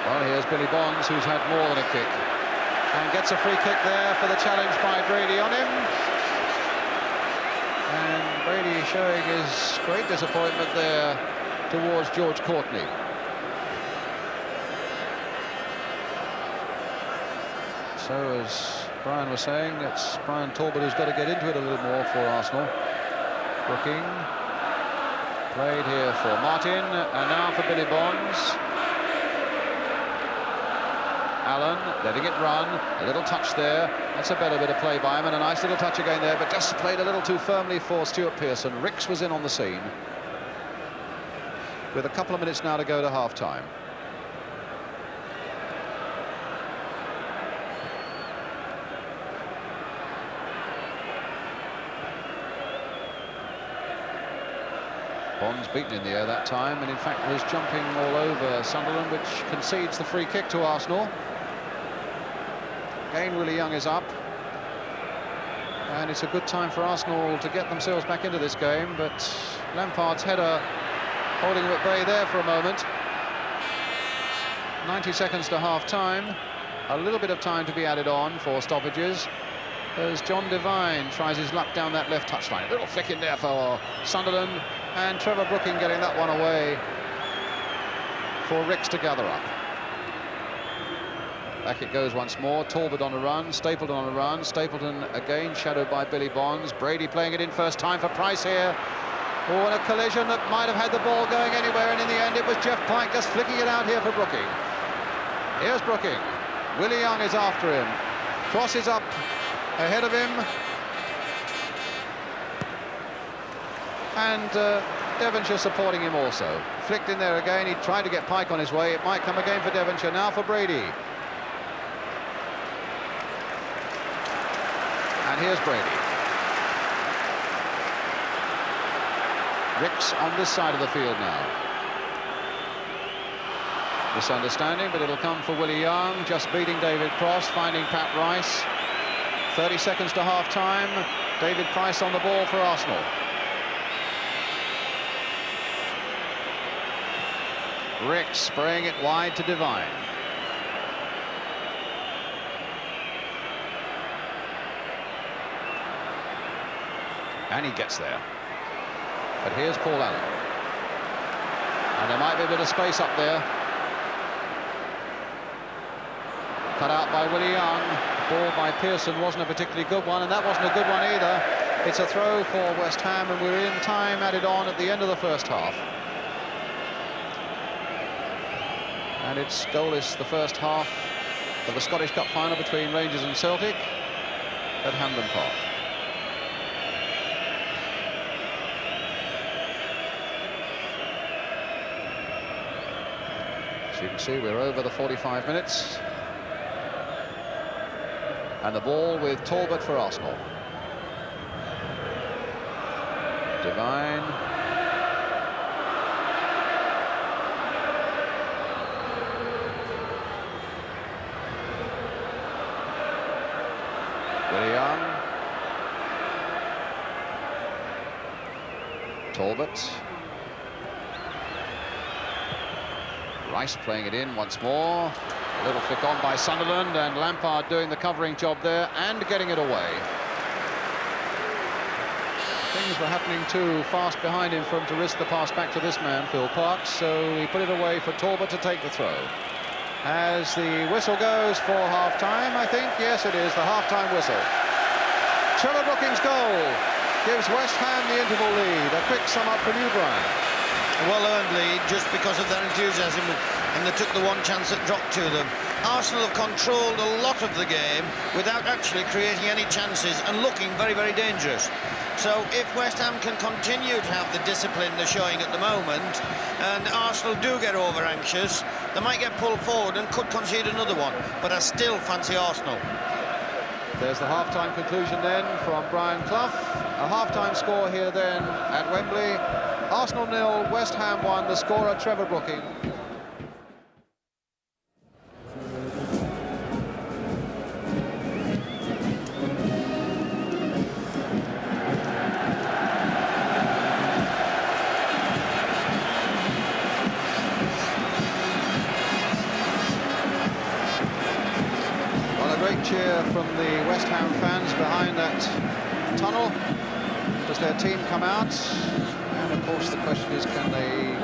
Well, here's Billy Bonds, who's had more than a kick, and gets a free kick there for the challenge by Brady on him. And Brady showing his great disappointment there towards George Courtney. So, as Brian was saying, it's Brian Talbot who's got to get into it a little more for Arsenal. Brooking played here for Martin, and now for Billy Bonds. Allen letting it run, a little touch there. That's a better bit of play by him, and a nice little touch again there, but just played a little too firmly for Stuart Pearson. Rix was in on the scene, with a couple of minutes now to go to half-time. Bonds beaten in the air that time, and in fact was jumping all over Sunderland, which concedes the free kick to Arsenal. Again, Willie Young is up, and it's a good time for Arsenal to get themselves back into this game, but Lampard's header holding him at bay there for a moment. 90 seconds to half-time, a little bit of time to be added on for stoppages, as John Devine tries his luck down that left touchline. A little flick in there for Sunderland, and Trevor Brooking getting that one away for Rix to gather up. Back it goes once more. Talbot on a run, Stapleton on a run. Stapleton again shadowed by Billy Bonds. Brady playing it in first time for Price here. Oh, and a collision that might have had the ball going anywhere, and in the end it was Jeff Pike just flicking it out here for Brooking. Here's Brooking. Willie Young is after him. Crosses up ahead of him. And Devonshire supporting him also. Flicked in there again. He tried to get Pike on his way. It might come again for Devonshire. Now for Brady. And here's Brady. Rix on this side of the field now. Misunderstanding, but it'll come for Willie Young, just beating David Cross, finding Pat Rice. 30 seconds to half-time. David Price on the ball for Arsenal. Rix spraying it wide to Devine. And he gets there. But here's Paul Allen. And there might be a bit of space up there. Cut out by Willie Young. Ball by Pearson wasn't a particularly good one, and that wasn't a good one either. It's a throw for West Ham, and we're in time added on at the end of the first half. And it's goalless the first half of the Scottish Cup final between Rangers and Celtic. at Hampden Park. As you can see, we're over the 45 minutes. And the ball with Talbot for Arsenal. Devine. Willie Young. Talbot. Rice playing it in once more. A little flick on by Sunderland, and Lampard doing the covering job there and getting it away. Things were happening too fast behind him for him to risk the pass back to this man, Phil Parkes, so he put it away for Talbot to take the throw. As the whistle goes for half-time, I think, yes it is, the half-time whistle. Trevor Brooking's goal gives West Ham the interval lead. A quick sum up from you, Brian. A well-earned lead just because of their enthusiasm, and they took the one chance that dropped to them. Arsenal have controlled a lot of the game without actually creating any chances and looking very, very dangerous. So if West Ham can continue to have the discipline they're showing at the moment, and Arsenal do get over-anxious, they might get pulled forward and could concede another one. But I still fancy Arsenal. There's the half-time conclusion then from Brian Clough. A half-time score here then at Wembley. Arsenal 0, West Ham 1, the scorer Trevor Brooking. Well, a great cheer from the West Ham fans behind that tunnel as their team come out. And of course the question is, can they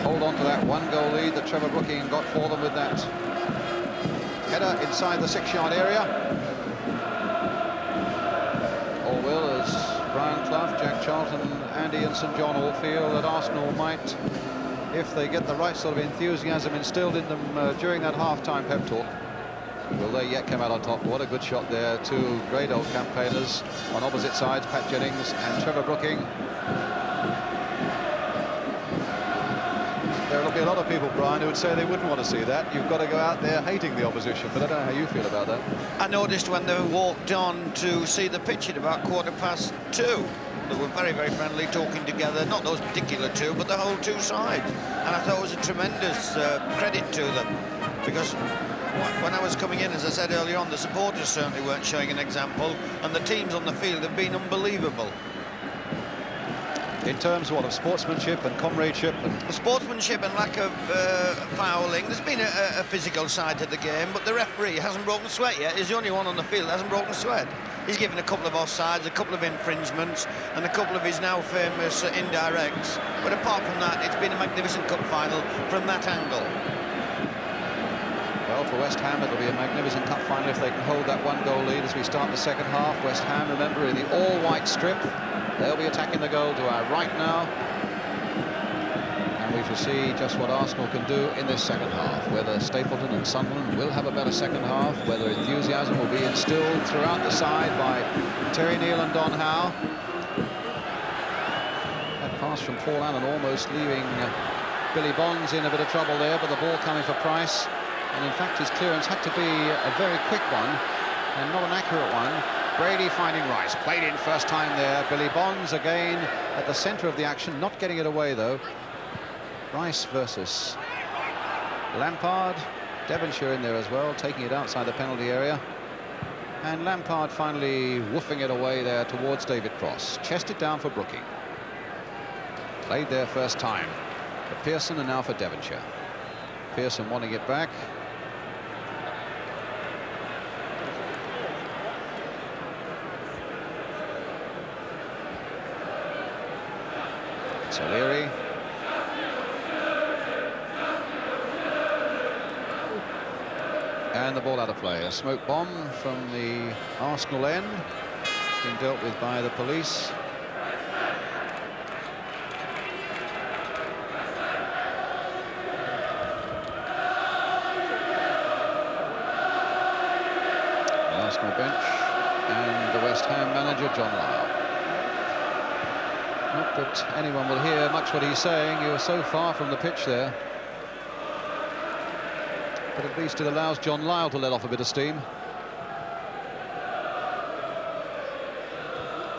hold on to that one-goal lead that Trevor Brooking got for them with that header inside the 6-yard area? Or will, as Brian Clough, Jack Charlton, Andy and St John all feel that Arsenal might, if they get the right sort of enthusiasm instilled in them during that half-time pep talk, will they yet come out on top? What a good shot there. Two great old campaigners on opposite sides, Pat Jennings and Trevor Brooking. There will be a lot of people, Brian, who would say they wouldn't want to see that. You've got to go out there hating the opposition, but I don't know how you feel about that. I noticed when they walked on to see the pitch at about 2:15, they were very, very friendly, talking together. Not those particular two, but the whole two sides. And I thought it was a tremendous credit to them, because when I was coming in, as I said earlier on, the supporters certainly weren't showing an example, and the teams on the field have been unbelievable. In terms of what, of sportsmanship and comradeship? And sportsmanship and lack of fouling. There's been a physical side to the game, but the referee hasn't broken sweat yet. He's the only one on the field that hasn't broken sweat. He's given a couple of offsides, a couple of infringements, and a couple of his now famous indirects. But apart from that, it's been a magnificent cup final from that angle. Well, for West Ham, it'll be a magnificent cup final if they can hold that one-goal lead as we start the second half. West Ham, remember, in the all-white strip. They'll be attacking the goal to our right now. And we shall see just what Arsenal can do in this second half. Whether Stapleton and Sunderland will have a better second half, whether enthusiasm will be instilled throughout the side by Terry Neal and Don Howe. That pass from Paul Allen almost leaving Billy Bonds in a bit of trouble there, but the ball coming for Price. And in fact, his clearance had to be a very quick one and not an accurate one. Brady finding Rice, played in first time there. Billy Bonds again at the centre of the action, not getting it away though. Rice versus Lampard. Devonshire in there as well, taking it outside the penalty area. And Lampard finally woofing it away there towards David Cross. Chested down for Brooking. Played there first time for Pearson and now for Devonshire. Pearson wanting it back. O'Leary. And the ball out of play. A smoke bomb from the Arsenal end, being dealt with by the police. The Arsenal bench and the West Ham manager, John Lyle. Not that anyone will hear much what he's saying. You're so far from the pitch there. But at least it allows John Lyle to let off a bit of steam.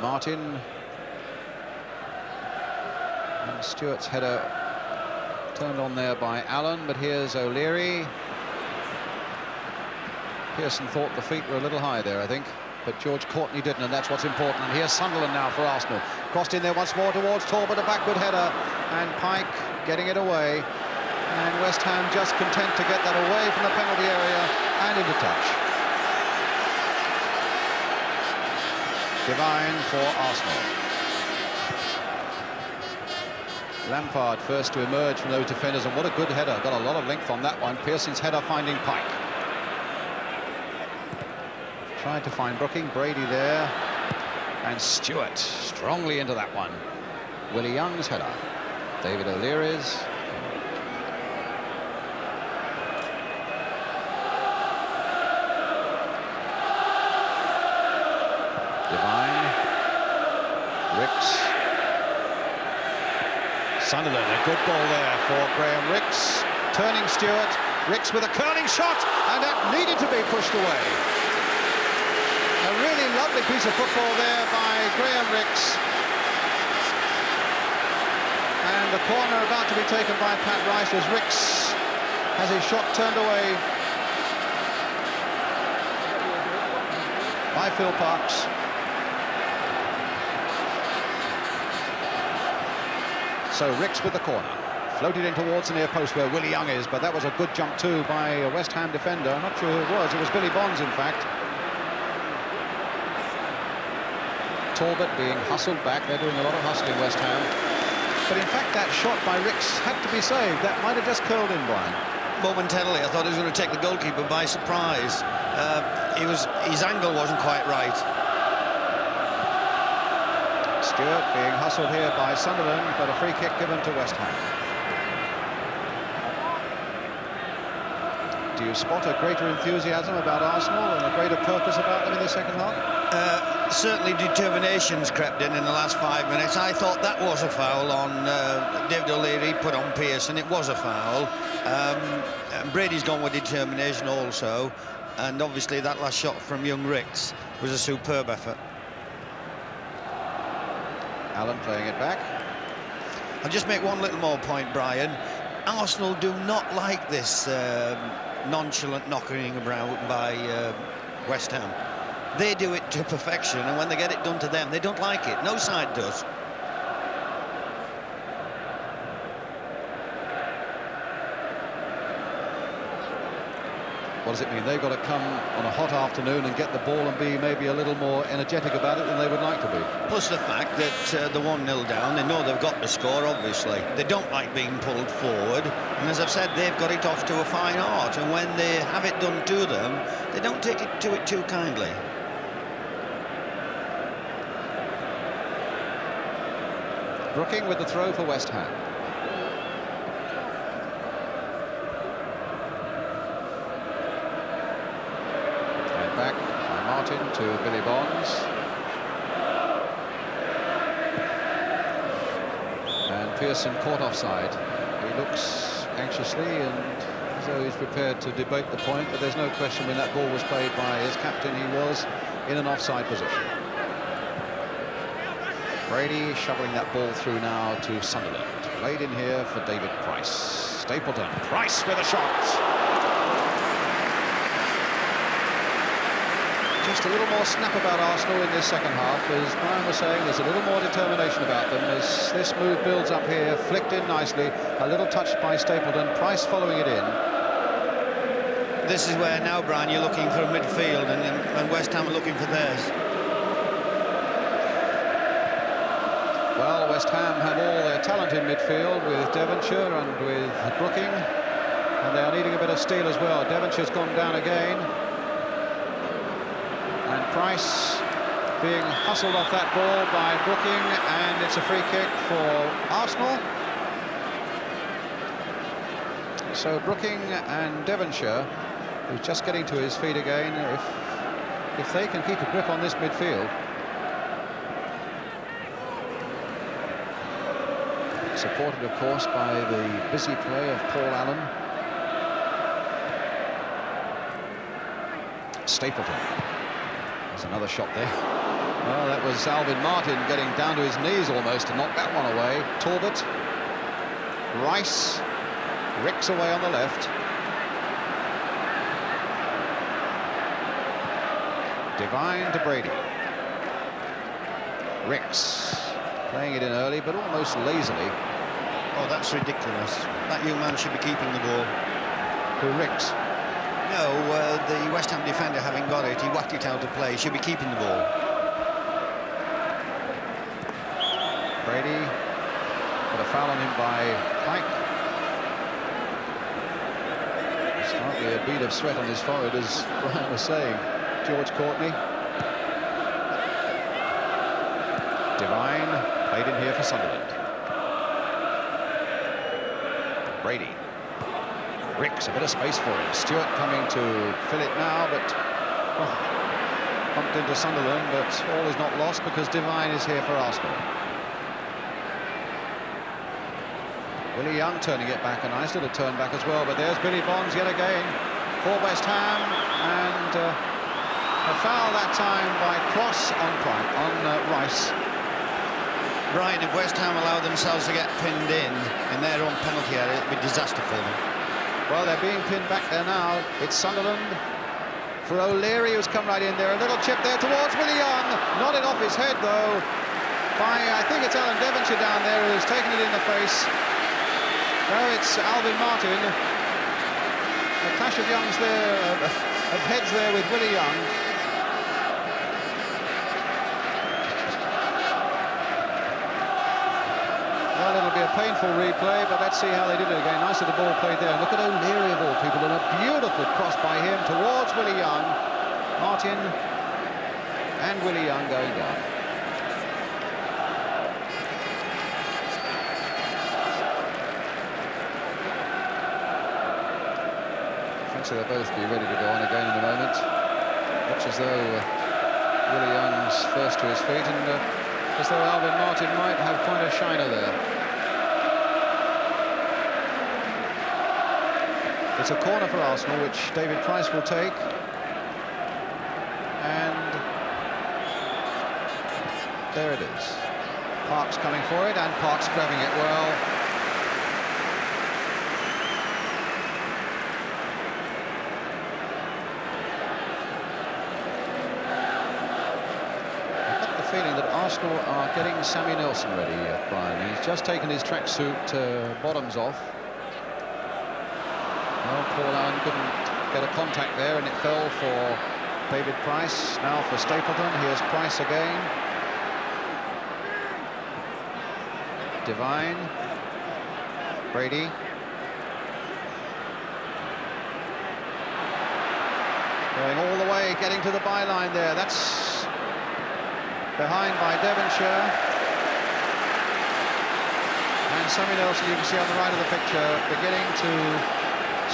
Martin. And Stewart's header turned on there by Allen, but here's O'Leary. Pearson thought the feet were a little high there, I think, but George Courtney didn't, and that's what's important. And here's Sunderland now for Arsenal. Crossed in there once more towards Talbot, a backward header, and Pike getting it away. And West Ham just content to get that away from the penalty area and into touch. Divine for Arsenal. Lampard first to emerge from those defenders, and what a good header. Got a lot of length on that one. Pearson's header finding Pike. Tried to find Brooking, Brady there, and Stewart strongly into that one. Willie Young's header. David O'Leary's. Divine. Ricks. Sunderland, a good ball there for Graham Ricks. Turning Stewart. Ricks with a curling shot, and that needed to be pushed away. A really lovely piece of football there by Graham Ricks. And the corner about to be taken by Pat Rice as Ricks has his shot turned away by Phil Parkes. So Ricks with the corner. Floated in towards the near post where Willie Young is, but that was a good jump too by a West Ham defender. I'm not sure who it was. It was Billy Bonds, in fact. Talbot being hustled back. They're doing a lot of hustling, West Ham. But in fact, that shot by Ricks had to be saved. That might have just curled in, Brian. Momentarily, I thought he was going to take the goalkeeper by surprise. His angle wasn't quite right. Stewart being hustled here by Sunderland, but a free kick given to West Ham. Do you spot a greater enthusiasm about Arsenal and a greater purpose about them in the second half? Certainly determination's crept in the last 5 minutes. I thought that was a foul on David O'Leary, put on Pearson. It was a foul. And Brady's gone with determination also. And obviously that last shot from young Ricks was a superb effort. Allen playing it back. I'll just make one little more point, Brian. Arsenal do not like this nonchalant knocking around by West Ham. They do it to perfection, and when they get it done to them, they don't like it. No side does. What does it mean? They've got to come on a hot afternoon and get the ball and be maybe a little more energetic about it than they would like to be. Plus the fact that they're 1-0 down, they know they've got the score, obviously. They don't like being pulled forward, and as I've said, they've got it off to a fine art, and when they have it done to them, they don't take it too kindly. Brooking with the throw for West Ham. Back by Martin to Billy Bonds. And Pearson caught offside. He looks anxiously and as though he's prepared to debate the point, but there's no question when that ball was played by his captain, he was in an offside position. Brady shoveling that ball through now to Sunderland. Played in here for David Price. Stapleton. Price with a shot. Just a little more snap about Arsenal in this second half. As Brian was saying, there's a little more determination about them as this move builds up here, flicked in nicely, a little touch by Stapleton, Price following it in. This is where now, Brian, you're looking for a midfield and West Ham are looking for theirs. Well, West Ham have all their talent in midfield with Devonshire and with Brooking, and they are needing a bit of steel as well. Devonshire's gone down again. And Price being hustled off that ball by Brooking, and it's a free kick for Arsenal. So Brooking and Devonshire, who's just getting to his feet again, if if they can keep a grip on this midfield. Supported, of course, by the busy play of Paul Allen. Stapleton. There's another shot there. Well, that was Alvin Martin getting down to his knees almost to knock that one away. Talbot. Rice. Ricks away on the left. Devine to Brady. Ricks. Playing it in early, but almost lazily. Oh, that's ridiculous. That young man should be keeping the ball. To Ricks. No, the West Ham defender, having got it, he whacked it out of play. He should be keeping the ball. Brady. Got a foul on him by Pike. There's hardly a bead of sweat on his forehead, as Brian was saying. George Courtney. Devine played in here for Sunderland. Brady. Ricks, a bit of space for him. Stewart coming to fill it now, but bumped into Sunderland, but all is not lost because Devine is here for Arsenal. Willie Young turning it back, a nice little turn back as well, but there's Billy Bonds yet again for West Ham, and a foul that time by Cross on Rice. Brian, if West Ham allow themselves to get pinned in their own penalty area, it'll be disaster for them. Well, they're being pinned back there now. It's Sunderland for O'Leary, who's come right in there. A little chip there towards Willie Young. Nodded off his head, though, by, I think it's Alan Devonshire down there who's taken it in the face. No, it's Alvin Martin. A clash of youngs there, of heads there with Willie Young. Well, it'll be a painful replay, but let's see how they did it again. Nice little ball played there. Look at O'Leary of all people, and a beautiful cross by him towards Willie Young. Martin and Willie Young going down. So they'll both be ready to go on again in a moment. Looks as though Willie Young's first to his feet, and as though Alvin Martin might have quite a shiner there. It's a corner for Arsenal, which David Price will take. And there it is. Parks coming for it, and Parks grabbing it well. Feeling that Arsenal are getting Sammy Nelson ready, Brian. He's just taken his tracksuit bottoms off. Well, Paul Allen couldn't get a contact there, and it fell for David Price. Now for Stapleton. Here's Price again. Devine. Brady. Going all the way, getting to the byline there. That's behind by Devonshire. And Sammy Nelson, you can see on the right of the picture, beginning to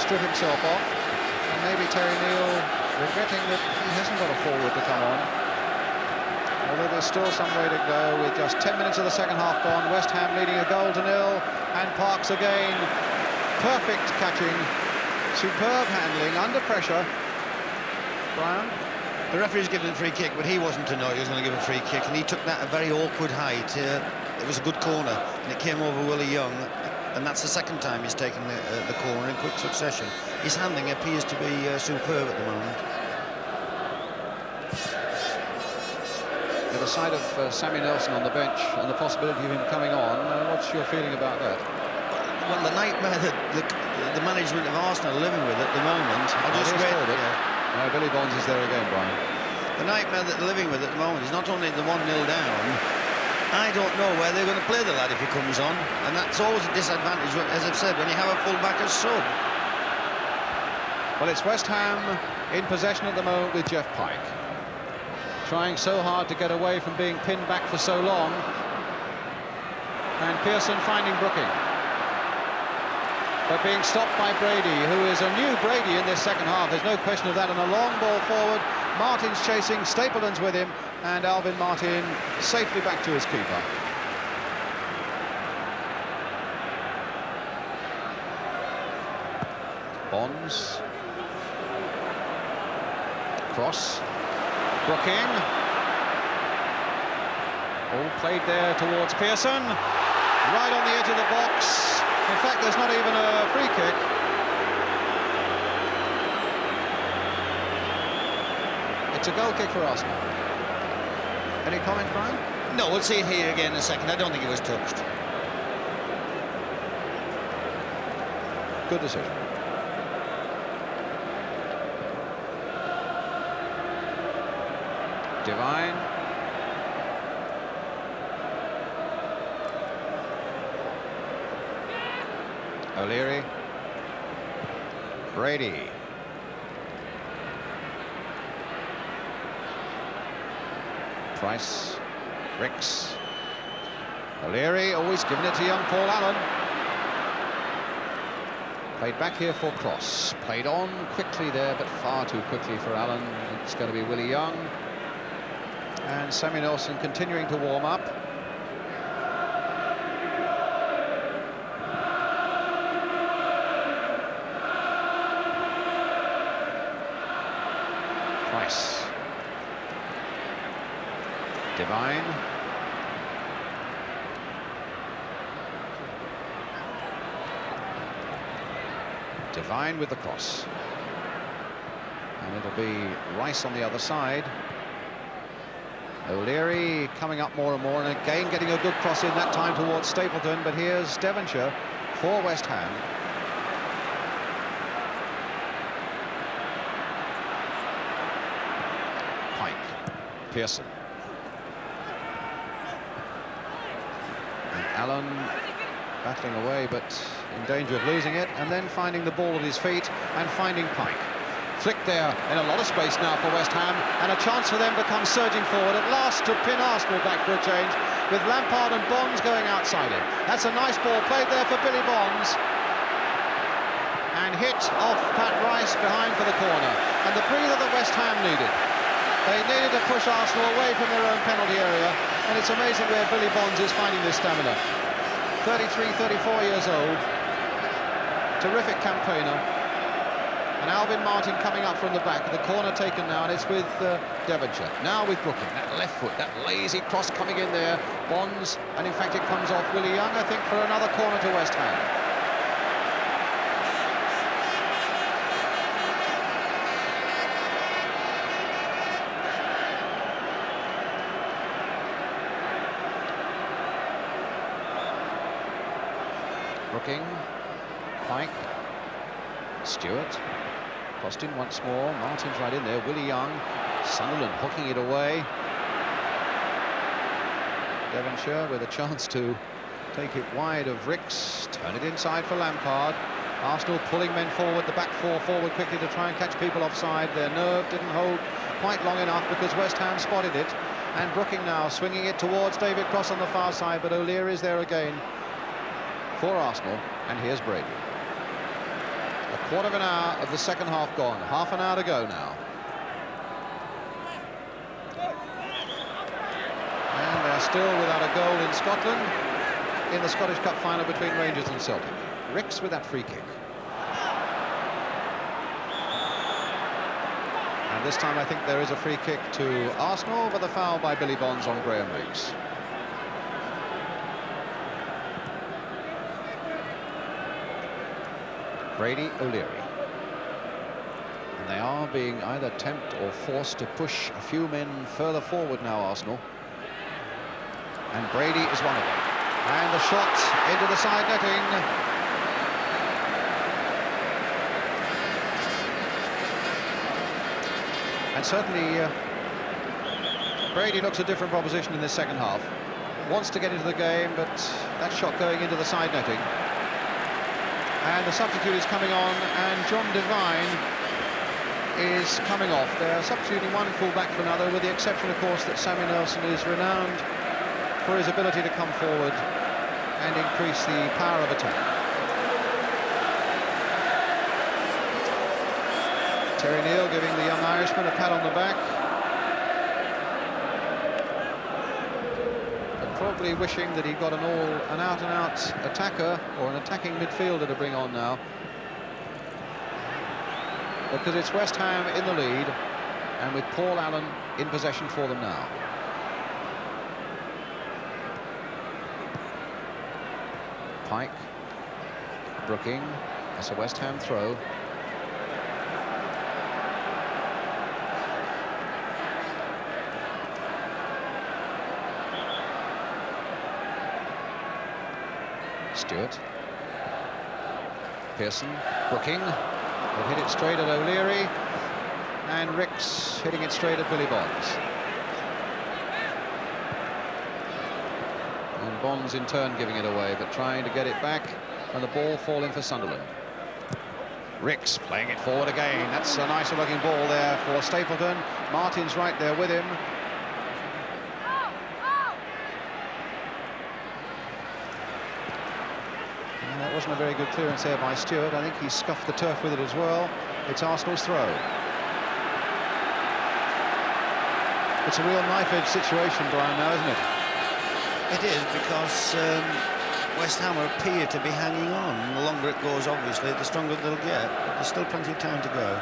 strip himself off. And maybe Terry Neal regretting that he hasn't got a forward to come on. Although there's still some way to go with just 10 minutes of the second half gone. West Ham leading a goal to nil. And Parks again. Perfect catching. Superb handling under pressure. Brian? The referee's given a free kick, but he wasn't to know he was going to give a free kick, and he took that at a very awkward height. It was a good corner, and it came over Willie Young, and that's the second time he's taken the corner in quick succession. His handling appears to be superb at the moment. With the sight of Sammy Nelson on the bench and the possibility of him coming on, what's your feeling about that? Well, the nightmare that the management of Arsenal are living with at the moment. I just read it. No, Billy Bonds is there again, Brian. The nightmare that they're living with at the moment is not only the 1-0 down. I don't know where they're going to play the lad if he comes on, and that's always a disadvantage, as I've said, when you have a full-back as sub. Well, it's West Ham in possession at the moment with Jeff Pike. Trying so hard to get away from being pinned back for so long. And Pearson finding Brooking. But being stopped by Brady, who is a new Brady in this second half. There's no question of that. And a long ball forward. Martin's chasing, Stapleton's with him, and Alvin Martin safely back to his keeper. Bonds. Cross. Brooking. All played there towards Pearson. Right on the edge of the box. In fact, there's not even a free kick. It's a goal kick for Arsenal. Any comment, Brian? No, we'll see it here again in a second. I don't think it was touched. Good decision. Devine. O'Leary. Brady. Price. Ricks. O'Leary always giving it to young Paul Allen. Played back here for Cross. Played on quickly there, but far too quickly for Allen. It's going to be Willie Young. And Sammy Nelson continuing to warm up. Price. Devine. Devine with the cross. And it'll be Rice on the other side. O'Leary coming up more and more, and again getting a good cross in that time towards Stapleton, but here's Devonshire for West Ham. Pike. Pearson. And Allen battling away, but in danger of losing it, and then finding the ball at his feet and finding Pike. Flick there in a lot of space now for West Ham, and a chance for them to come surging forward at last to pin Arsenal back for a change, with Lampard and Bonds going outside him. That's a nice ball played there for Billy Bonds, and hit off Pat Rice behind for the corner, and the breather that West Ham needed. They needed to push Arsenal away from their own penalty area, and it's amazing where Billy Bonds is finding this stamina. 33, 34 years old, terrific campaigner. And Alvin Martin coming up from the back, the corner taken now, and it's with Devonshire. Now with Brooking, that left foot, that lazy cross coming in there. Bonds, and in fact it comes off Willie Young, I think, for another corner to West Ham. Brooking, Pike, Stewart. Crossed in once more, Martin's right in there, Willie Young, Sunderland hooking it away. Devonshire with a chance to take it wide of Ricks, turn it inside for Lampard. Arsenal pulling men forward, the back four forward quickly to try and catch people offside. Their nerve didn't hold quite long enough because West Ham spotted it. And Brooking now swinging it towards David Cross on the far side, but O'Leary is there again for Arsenal, and here's Brady. A quarter of an hour of the second half gone, half an hour to go now. And they're still without a goal in Scotland in the Scottish Cup final between Rangers and Celtic. Ricks with that free kick. And this time I think there is a free kick to Arsenal, but the foul by Billy Bonds on Graham Ricks. Brady, O'Leary. And they are being either tempted or forced to push a few men further forward now, Arsenal. And Brady is one of them. And the shot into the side netting. And certainly Brady looks a different proposition in this second half. Wants to get into the game, but that shot going into the side netting. And the substitute is coming on, and John Devine is coming off. They're substituting one full-back for another, with the exception, of course, that Sammy Nelson is renowned for his ability to come forward and increase the power of attack. Terry Neal giving the young Irishman a pat on the back. But probably wishing that he got an out-and-out attacker or an attacking midfielder to bring on now. Because it's West Ham in the lead, and with Paul Allen in possession for them now. Pike, Brooking, that's a West Ham throw. Stewart, Pearson, Brooking, will hit it straight at O'Leary, and Ricks hitting it straight at Billy Bonds. And Bonds in turn giving it away, but trying to get it back, and the ball falling for Sunderland. Ricks playing it forward again. That's a nicer looking ball there for Stapleton. Martin's right there with him. And that wasn't a very good clearance there by Stewart. I think he scuffed the turf with it as well. It's Arsenal's throw. It's a real knife-edge situation, Brian, now, isn't it? It is, because West Ham appear to be hanging on. The longer it goes, obviously, the stronger they'll get. But there's still plenty of time to go.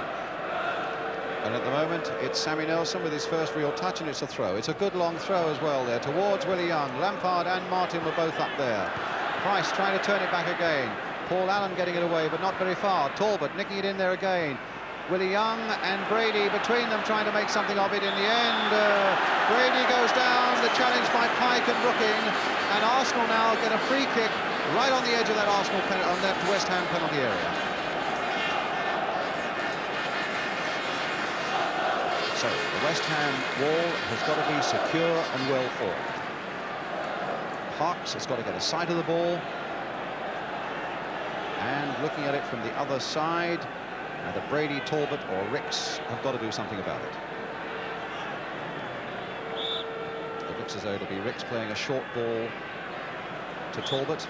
And at the moment, it's Sammy Nelson with his first real touch, and it's a throw. It's a good long throw as well there towards Willie Young. Lampard and Martin were both up there. Price trying to turn it back again. Paul Allen getting it away, but not very far. Talbot nicking it in there again. Willie Young and Brady between them trying to make something of it in the end. Brady goes down, the challenge by Pike and Brooking, and Arsenal now get a free kick right on the edge of that on that West Ham penalty area. So the West Ham wall has got to be secure and well formed. Parks has got to get a sight of the ball, and looking at it from the other side, either Brady, Talbot or Ricks have got to do something about it. It looks as though it'll be Ricks playing a short ball to Talbot,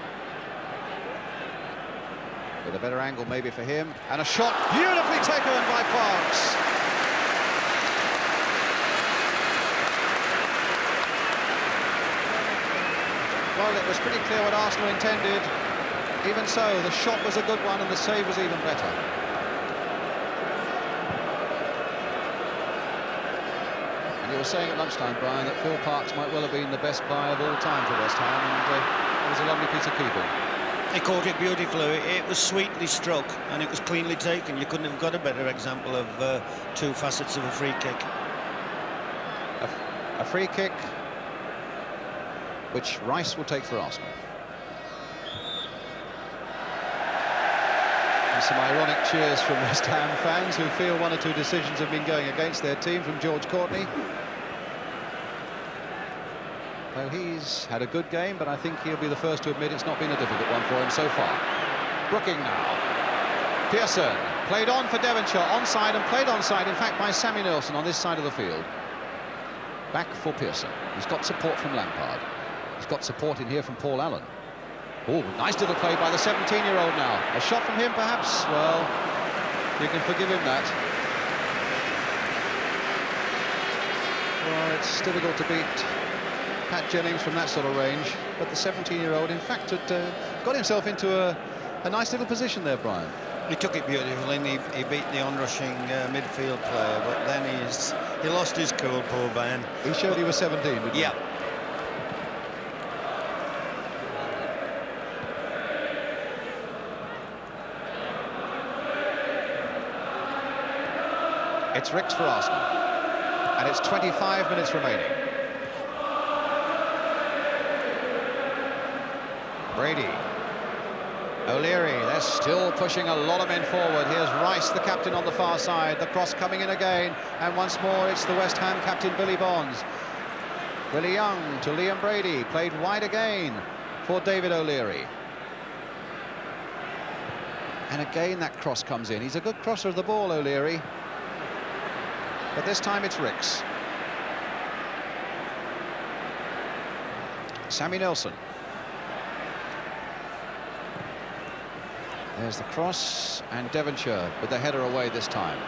with a better angle maybe for him, and a shot beautifully taken by Parks. Well, it was pretty clear what Arsenal intended. Even so, the shot was a good one and the save was even better. You were saying at lunchtime, Brian, that Phil Parks might well have been the best buy of all time for West Ham, and it was a lovely piece of keeping. He caught it beautifully. It was sweetly struck, and it was cleanly taken. You couldn't have got a better example of two facets of a free kick. A free kick which Rice will take for Arsenal. And some ironic cheers from West Ham fans who feel one or two decisions have been going against their team from George Courtney. Well, he's had a good game, but I think he'll be the first to admit it's not been a difficult one for him so far. Brooking now. Pearson played on for Devonshire, onside, and played onside, in fact, by Sammy Nelson on this side of the field. Back for Pearson. He's got support from Lampard. He's got support in here from Paul Allen. Oh, nice little play by the 17-year-old now. A shot from him, perhaps? Well, you can forgive him that. Well, it's difficult to beat Pat Jennings from that sort of range, but the 17-year-old, in fact, had got himself into a nice little position there, Brian. He took it beautifully, and he beat the onrushing midfield player, but then he lost his cool, poor man. He showed he was 17, didn't he? Yeah. It's Ricks for Arsenal, and it's 25 minutes remaining. Brady, O'Leary, they're still pushing a lot of men forward. Here's Rice, the captain, on the far side. The cross coming in again, and once more it's the West Ham captain, Billy Bonds. Willie Young to Liam Brady, played wide again for David O'Leary. And again that cross comes in. He's a good crosser of the ball, O'Leary. But this time it's Ricks. Sammy Nelson. There's the cross, and Devonshire with the header away this time.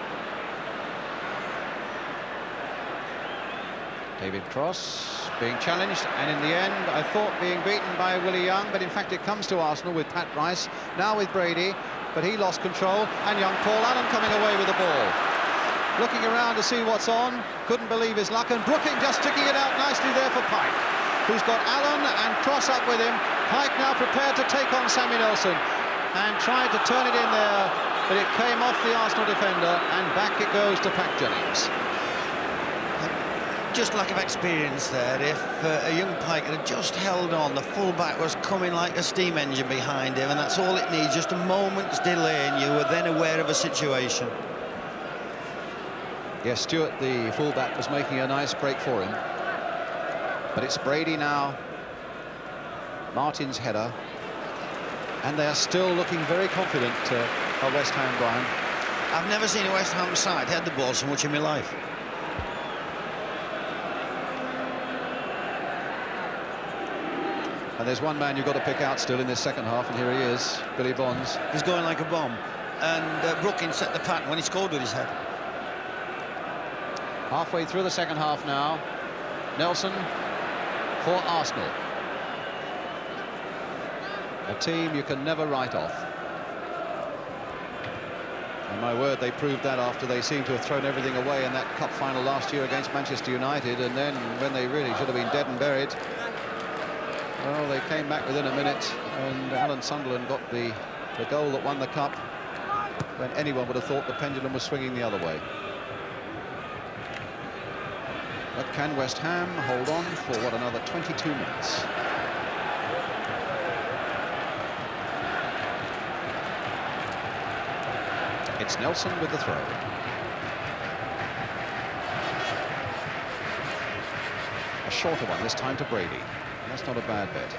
David Cross being challenged, and in the end I thought being beaten by Willie Young, but in fact it comes to Arsenal with Pat Rice, now with Brady, but he lost control, and young Paul Allen coming away with the ball. Looking around to see what's on, couldn't believe his luck, and Brooking just sticking it out nicely there for Pike, who's got Allen and Cross up with him. Pike now prepared to take on Sammy Nelson, and tried to turn it in there, but it came off the Arsenal defender, and back it goes to Pat Jennings. Just lack of experience there. If a young Pike had just held on, the full-back was coming like a steam engine behind him, and that's all it needs, just a moment's delay, and you were then aware of a situation. Yes, Stewart, the full-back, was making a nice break for him. But it's Brady now. Martin's header. And they are still looking very confident at West Ham, Brian. I've never seen a West Ham side head the ball so much in my life. And there's one man you've got to pick out still in this second half, and here he is, Billy Bonds. He's going like a bomb. And Brooking set the pattern when he scored with his head. Halfway through the second half now. Nelson for Arsenal. A team you can never write off. And my word, they proved that after they seemed to have thrown everything away in that cup final last year against Manchester United, and then when they really should have been dead and buried, well, they came back within a minute, and Alan Sunderland got the goal that won the cup when anyone would have thought the pendulum was swinging the other way. But can West Ham hold on for, what, another 22 minutes? It's Nelson with the throw. A shorter one this time to Brady. That's not a bad bet.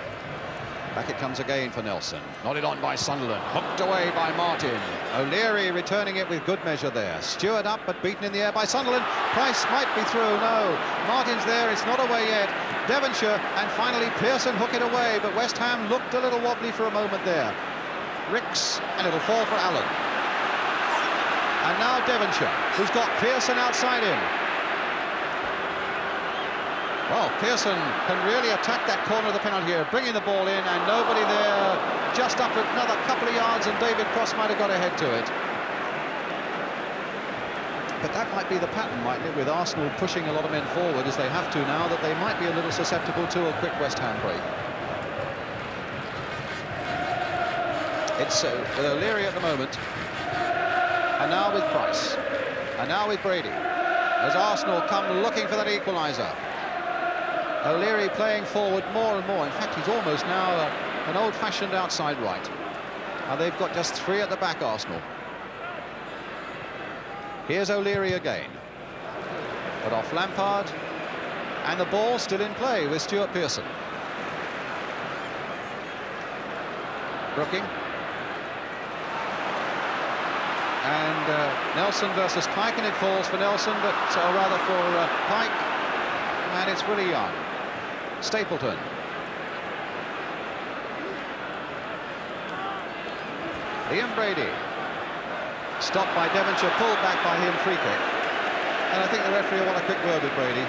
Back it comes again for Nelson. Nodded on by Sunderland. Hooked away by Martin. O'Leary returning it with good measure there. Stewart up, but beaten in the air by Sunderland. Price might be through. No. Martin's there. It's not away yet. Devonshire, and finally Pearson hook it away, but West Ham looked a little wobbly for a moment there. Ricks, and it'll fall for Allen. And now Devonshire, who's got Pearson outside him. Well, Pearson can really attack that corner of the penalty here, bringing the ball in, and nobody there, just up another couple of yards, and David Cross might have got ahead to it. But that might be the pattern, mightn't it, with Arsenal pushing a lot of men forward as they have to now, that they might be a little susceptible to a quick West Ham break. It's with O'Leary at the moment, and now with Price, and now with Brady, as Arsenal come looking for that equaliser. O'Leary playing forward more and more. In fact, he's almost now an old-fashioned outside right. And they've got just three at the back, Arsenal. Here's O'Leary again. But off Lampard. And the ball still in play with Stuart Pearson. Brooking. And Nelson versus Pike, and it falls for Nelson, but or rather for Pike. And it's Willie Young. Stapleton. Ian Brady. Stopped by Devonshire, pulled back by him, free kick. And I think the referee will want a quick word with Brady.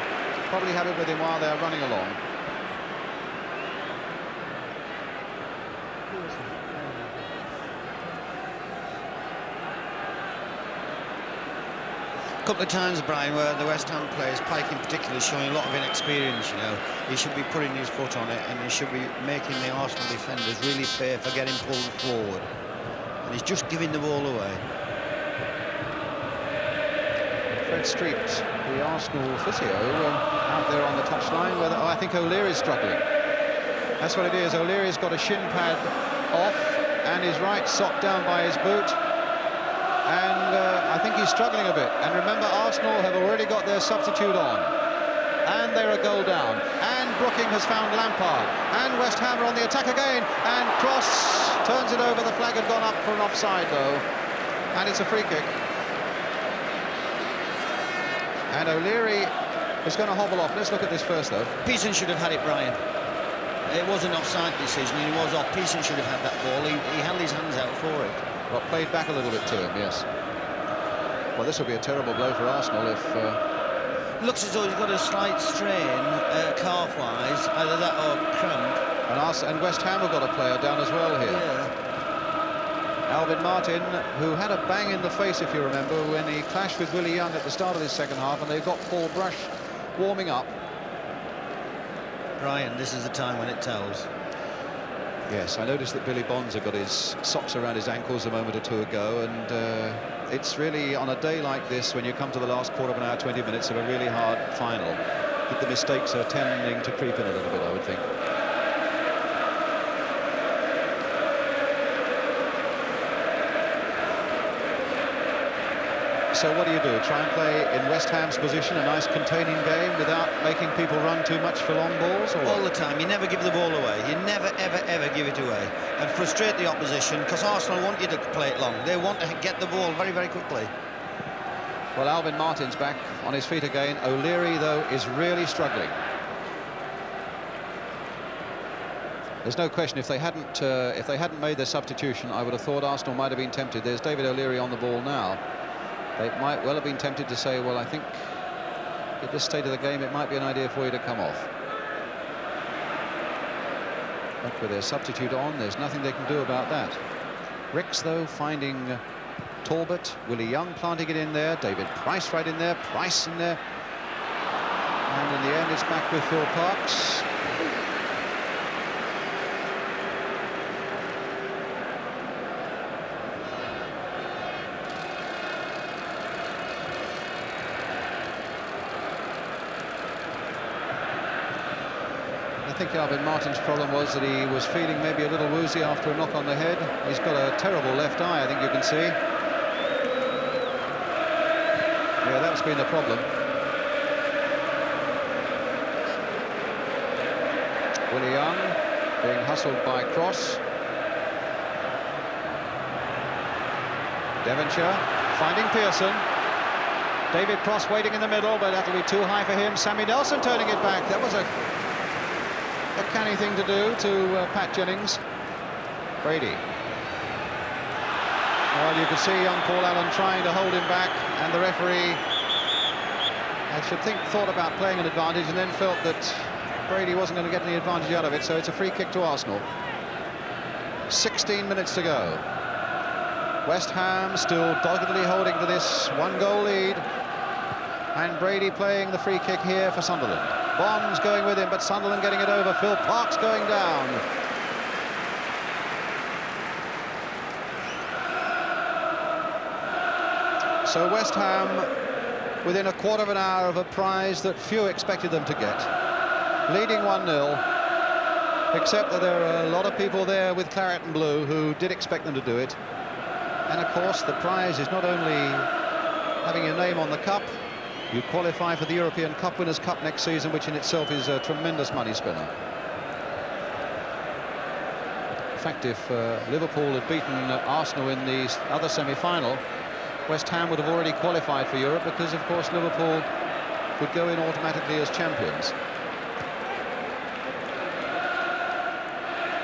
Probably have it with him while they're running along. A couple of times, Brian, where the West Ham players, Pike in particular, is showing a lot of inexperience, you know. He should be putting his foot on it, and he should be making the Arsenal defenders really pay for getting pulled forward. And he's just giving the ball away. Fred Street, the Arsenal physio, out there on the touchline. Whether I think O'Leary's struggling. That's what it is. O'Leary's got a shin pad off, and his right sock down by his boot. And I think he's struggling a bit. And remember, Arsenal have already got their substitute on. And they're a goal down. And Brooking has found Lampard. And West Ham are on the attack again. And Cross turns it over. The flag had gone up for an offside, though. And it's a free kick. And O'Leary is going to hobble off. Let's look at this first, though. Pearson should have had it, Brian. It was an offside decision, and he was off. Pearson should have had that ball. He held his hands out for it. Well, played back a little bit to him, yes. Well, this will be a terrible blow for Arsenal if... looks as though he's got a slight strain, calf-wise, either that or cramp. And West Ham have got a player down as well here. Yeah. Alvin Martin, who had a bang in the face, if you remember, when he clashed with Willie Young at the start of this second half, and they've got Paul Brush warming up. Brian, this is the time when it tells. Yes, I noticed that Billy Bonds had got his socks around his ankles a moment or two ago, and it's really on a day like this, when you come to the last quarter of an hour, 20 minutes of a really hard final, that the mistakes are tending to creep in a little bit, I would think. So what do? Try and play in West Ham's position, a nice containing game without making people run too much for long balls? Or all the time. You never give the ball away. You never, ever, ever give it away. And frustrate the opposition, because Arsenal want you to play it long. They want to get the ball very, very quickly. Well, Alvin Martin's back on his feet again. O'Leary, though, is really struggling. There's no question, if they hadn't made their substitution, I would have thought Arsenal might have been tempted. There's David O'Leary on the ball now. They might well have been tempted to say, well, I think at this state of the game it might be an idea for you to come off. But with their substitute on, there's nothing they can do about that. Ricks, though, finding Talbot, Willie Young planting it in there, David Price right in there, Price in there. And in the end, it's back with Phil Parkes. I think Alvin Martin's problem was that he was feeling maybe a little woozy after a knock on the head. He's got a terrible left eye, I think you can see. Yeah, that's been the problem. Willie Young being hustled by Cross. Devonshire finding Pearson. David Cross waiting in the middle, but that'll be too high for him. Sammy Nelson turning it back. That was a canny thing to do to Pat Jennings. Brady. Well, you could see young Paul Allen trying to hold him back, and the referee, I should think, thought about playing an advantage and then felt that Brady wasn't going to get any advantage out of it, so it's a free kick to Arsenal. 16 minutes to go. West Ham still doggedly holding to this one-goal lead, and Brady playing the free kick here for Sunderland. Bonds going with him, but Sunderland getting it over. Phil Parkes going down. So West Ham within a quarter of an hour of a prize that few expected them to get. Leading 1-0, except that there are a lot of people there with claret and blue who did expect them to do it. And of course, the prize is not only having your name on the cup, you qualify for the European Cup Winners' Cup next season, which in itself is a tremendous money spinner. In fact, if Liverpool had beaten Arsenal in the other semi-final, West Ham would have already qualified for Europe, because, of course, Liverpool would go in automatically as champions.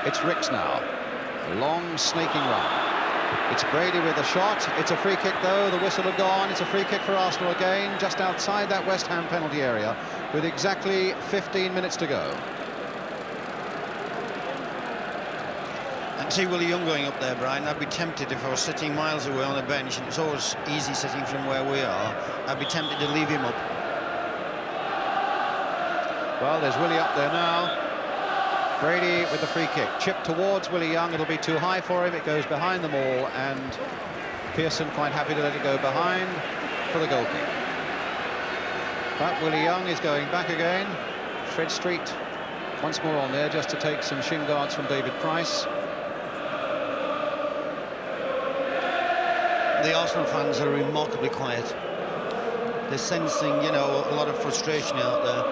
It's Ricks now. A long, snaking run. It's Brady with a shot. It's a free kick, though. The whistle had gone. It's a free kick for Arsenal again, just outside that West Ham penalty area, with exactly 15 minutes to go. And see Willie Young going up there, Brian. I'd be tempted, if I was sitting miles away on the bench, and it's always easy sitting from where we are, I'd be tempted to leave him up. Well, there's Willie up there now. Brady with the free kick. Chip towards Willie Young. It'll be too high for him. It goes behind them all, and Pearson quite happy to let it go behind for the goal kick. But Willie Young is going back again. Fred Street once more on there, just to take some shin guards from David Price. The Arsenal fans are remarkably quiet. They're sensing, you know, a lot of frustration out there.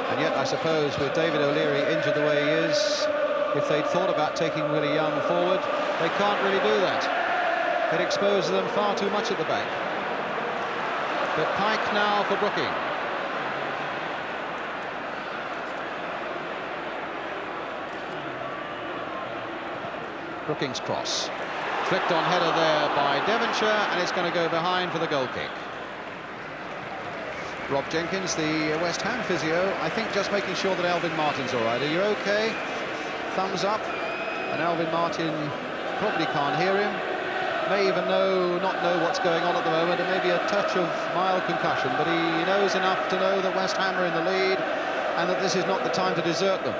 And yet, I suppose, with David O'Leary injured the way he is, if they'd thought about taking Willie Young forward, they can't really do that. It exposes them far too much at the back. But Pike now for Brooking. Brooking's cross. Flicked on header there by Devonshire, and it's going to go behind for the goal kick. Rob Jenkins, the West Ham physio, I think just making sure that Alvin Martin's all right. Are you okay? Thumbs up. And Alvin Martin probably can't hear him. May even not know what's going on at the moment, and maybe a touch of mild concussion, but he knows enough to know that West Ham are in the lead and that this is not the time to desert them.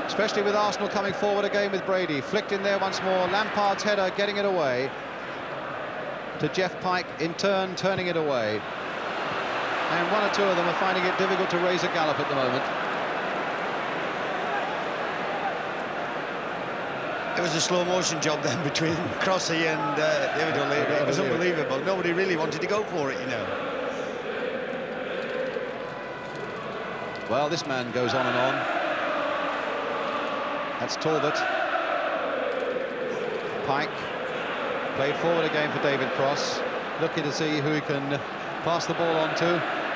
Especially with Arsenal coming forward again with Brady. Flicked in there once more. Lampard's header getting it away to Jeff Pike, in turn turning it away. And one or two of them are finding it difficult to raise a gallop at the moment. It was a slow motion job then between Crossy and David O'Leary. It was unbelievable. Nobody really wanted to go for it, you know. Well, this man goes on and on. That's Talbot. Pike played forward again for David Cross, looking to see who he can pass the ball on to,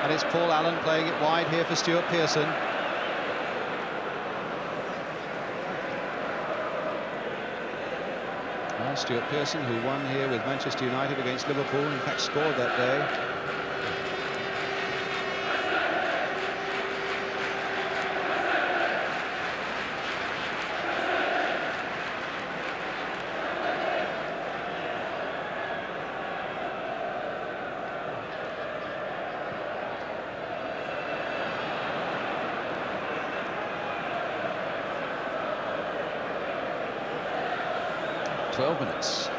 and it's Paul Allen playing it wide here for Stuart Pearson. Well, Stuart Pearson, who won here with Manchester United against Liverpool, in fact scored that day. Minutes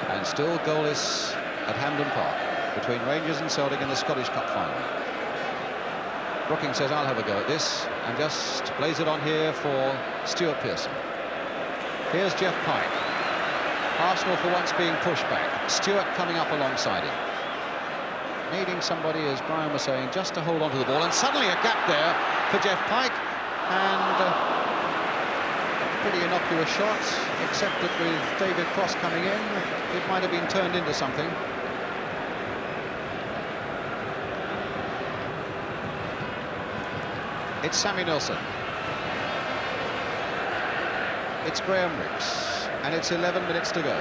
and still goalless at Hampden Park between Rangers and Celtic in the Scottish Cup final. Brookings says, I'll have a go at this, and just plays it on here for Stuart Pearson. Here's Jeff Pike. Arsenal for once being pushed back. Stuart coming up alongside him, needing somebody, as Brian was saying, just to hold on to the ball, and suddenly a gap there for Jeff Pike, and pretty innocuous shot, except that with David Cross coming in, it might have been turned into something. It's Sammy Nelson. It's Graham Ricks, and it's 11 minutes to go.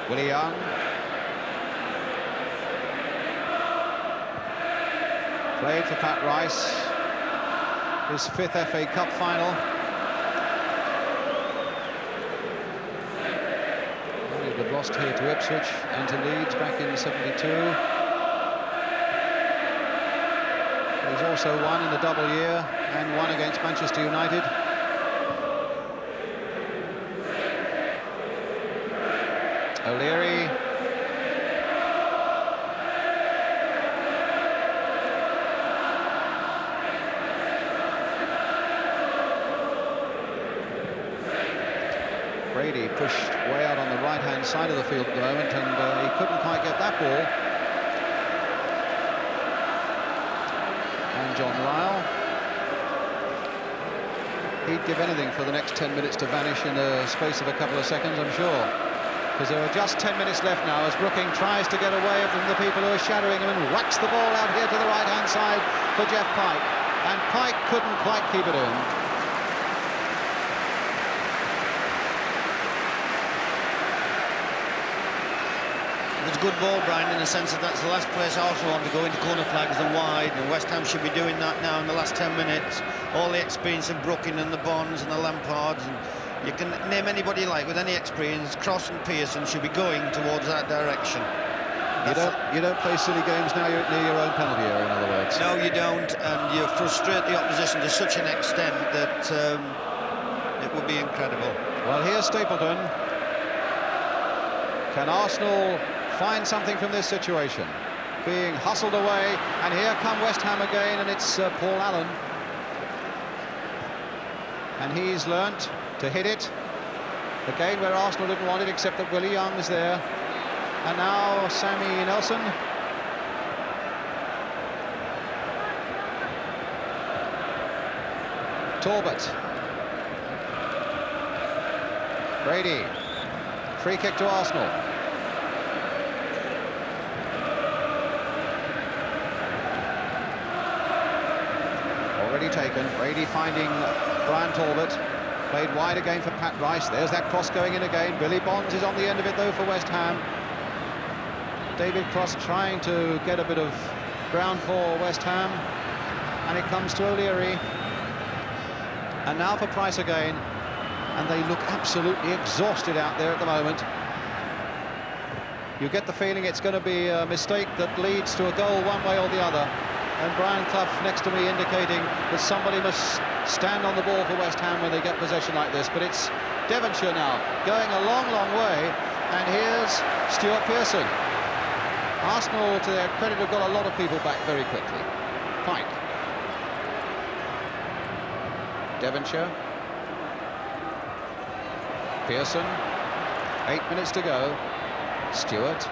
Willie Young. Played for Pat Rice, his 5th FA Cup final. Well, he'd have lost here to Ipswich and to Leeds back in '72. He's also won in the double year and won against Manchester United. O'Leary. Brady pushed way out on the right-hand side of the field at the moment, and he couldn't quite get that ball. And John Lyle. He'd give anything for the next 10 minutes to vanish in the space of a couple of seconds, I'm sure. Because there are just 10 minutes left now as Brooking tries to get away from the people who are shadowing him and whacks the ball out here to the right-hand side for Jeff Pike. And Pike couldn't quite keep it in. It was a good ball, Brian, in the sense that that's the last place Arsenal want to go into corner flags and wide, and West Ham should be doing that now in the last 10 minutes. All the experience of Brooking and the Bonds and the Lampards, and you can name anybody you like with any experience. Cross and Pearson should be going towards that direction. You don't play silly games now. You're near your own penalty area, in other words. No, you don't, and you frustrate the opposition to such an extent that it would be incredible. Well, here's Stapleton. Can Arsenal find something from this situation? Being hustled away, and here come West Ham again, and it's Paul Allen. And he's learnt to hit it again where Arsenal didn't want it, except that Willie Young's there. And now Sammy Nelson. Talbot. Brady. Free kick to Arsenal. already taken. Brady finding Brian Talbot. Played wide again for Pat Rice. There's that cross going in again. Billy Bonds is on the end of it though for West Ham. David Cross trying to get a bit of ground for West Ham. And it comes to O'Leary. And now for Price again. And they look absolutely exhausted out there at the moment. You get the feeling it's going to be a mistake that leads to a goal one way or the other. And Brian Clough next to me indicating that somebody must stand on the ball for West Ham when they get possession like this. But it's Devonshire now going a long, long way. And here's Stuart Pearson. Arsenal, to their credit, have got a lot of people back very quickly. Pike. Devonshire. Pearson. 8 minutes to go. Stewart.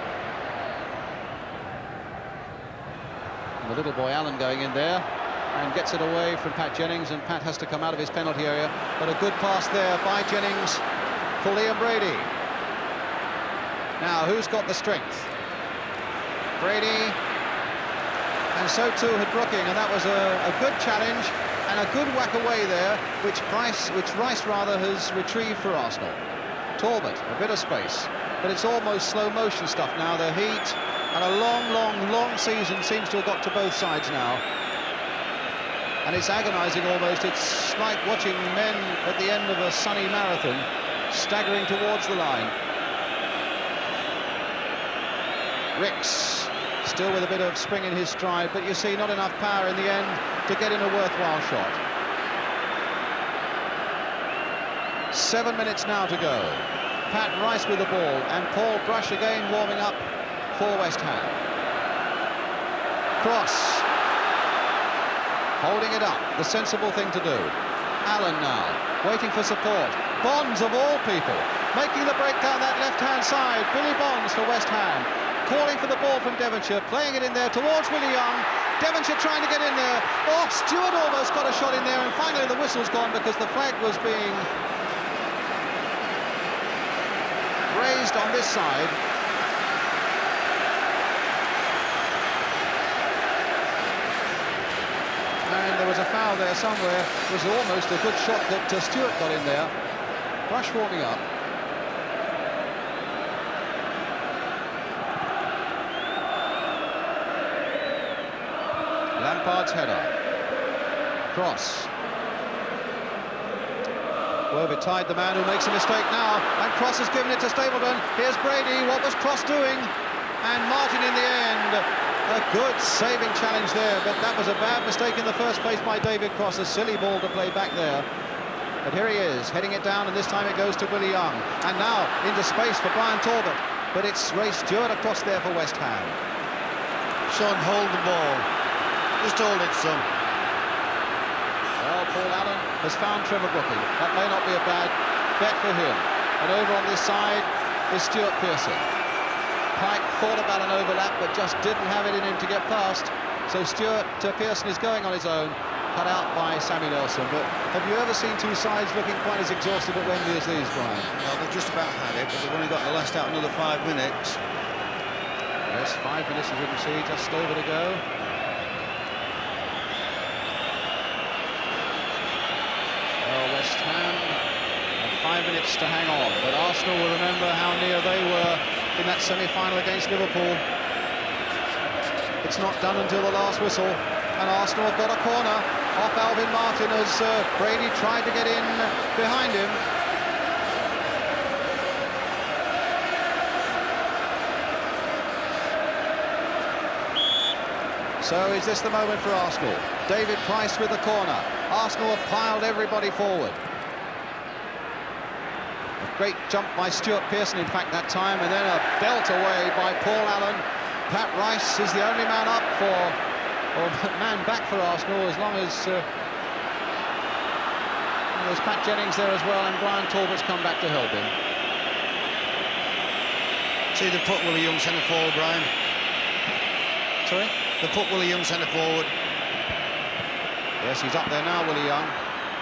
And the little boy Allen going in there and gets it away from Pat Jennings, and Pat has to come out of his penalty area. But a good pass there by Jennings for Liam Brady. Now, who's got the strength? Brady, and so too had Brooking, and that was a good challenge and a good whack away there, which Rice has retrieved for Arsenal. Talbot, a bit of space. But it's almost slow motion stuff now. The heat and a long season seems to have got to both sides now. And it's agonising almost. It's like watching men at the end of a sunny marathon staggering towards the line. Ricks, still with a bit of spring in his stride, but you see not enough power in the end to get in a worthwhile shot. 7 minutes now to go. Pat Rice with the ball, and Paul Brush again warming up for West Ham. Cross. Holding it up, the sensible thing to do. Allen now, waiting for support. Bonds, of all people, making the break down that left-hand side. Billy Bonds for West Ham, calling for the ball from Devonshire, playing it in there towards Willie Young. Devonshire trying to get in there. Oh, Stewart almost got a shot in there, and finally the whistle's gone because the flag was being raised on this side. And there was a foul there somewhere. It was almost a good shot that Stewart got in there. Brush warming up. Lampard's header. Cross. Well, tied the man who makes a mistake now, and Cross has given it to Stapleton. Here's Brady. What was Cross doing? And Martin in the end. A good saving challenge there, but that was a bad mistake in the first place by David Cross. A silly ball to play back there. But here he is, heading it down, and this time it goes to Willie Young. And now into space for Brian Talbot. But it's Ray Stewart across there for West Ham. Son, hold the ball. Just hold it, son. Well, Paul Allen has found Trevor Brooking. That may not be a bad bet for him. And over on this side is Stuart Pearson. Pike thought about an overlap, but just didn't have it in him to get past. So Stuart Pearson is going on his own, cut out by Sammy Nelson. But have you ever seen two sides looking quite as exhausted at Wembley as these, Brian? Well, they've just about had it, but they've only got to last out another 5 minutes. Yes, 5 minutes, as you can see, just over to go. West Ham have 5 minutes to hang on, but Arsenal will remember how near they were in that semi-final against Liverpool. It's not done until the last whistle, and Arsenal have got a corner off Alvin Martin as Brady tried to get in behind him. So is this the moment for Arsenal? David Price with the corner. Arsenal have piled everybody forward. A great jump by Stuart Pearson, in fact, that time, and then a belt away by Paul Allen. Pat Rice is the only man up for, or man back for Arsenal, as long as there's Pat Jennings there as well, and Brian Talbot's come back to help him. See, they put Willie Young centre forward, Brian. Sorry? They put Willie Young centre forward. Yes, he's up there now, Willie Young.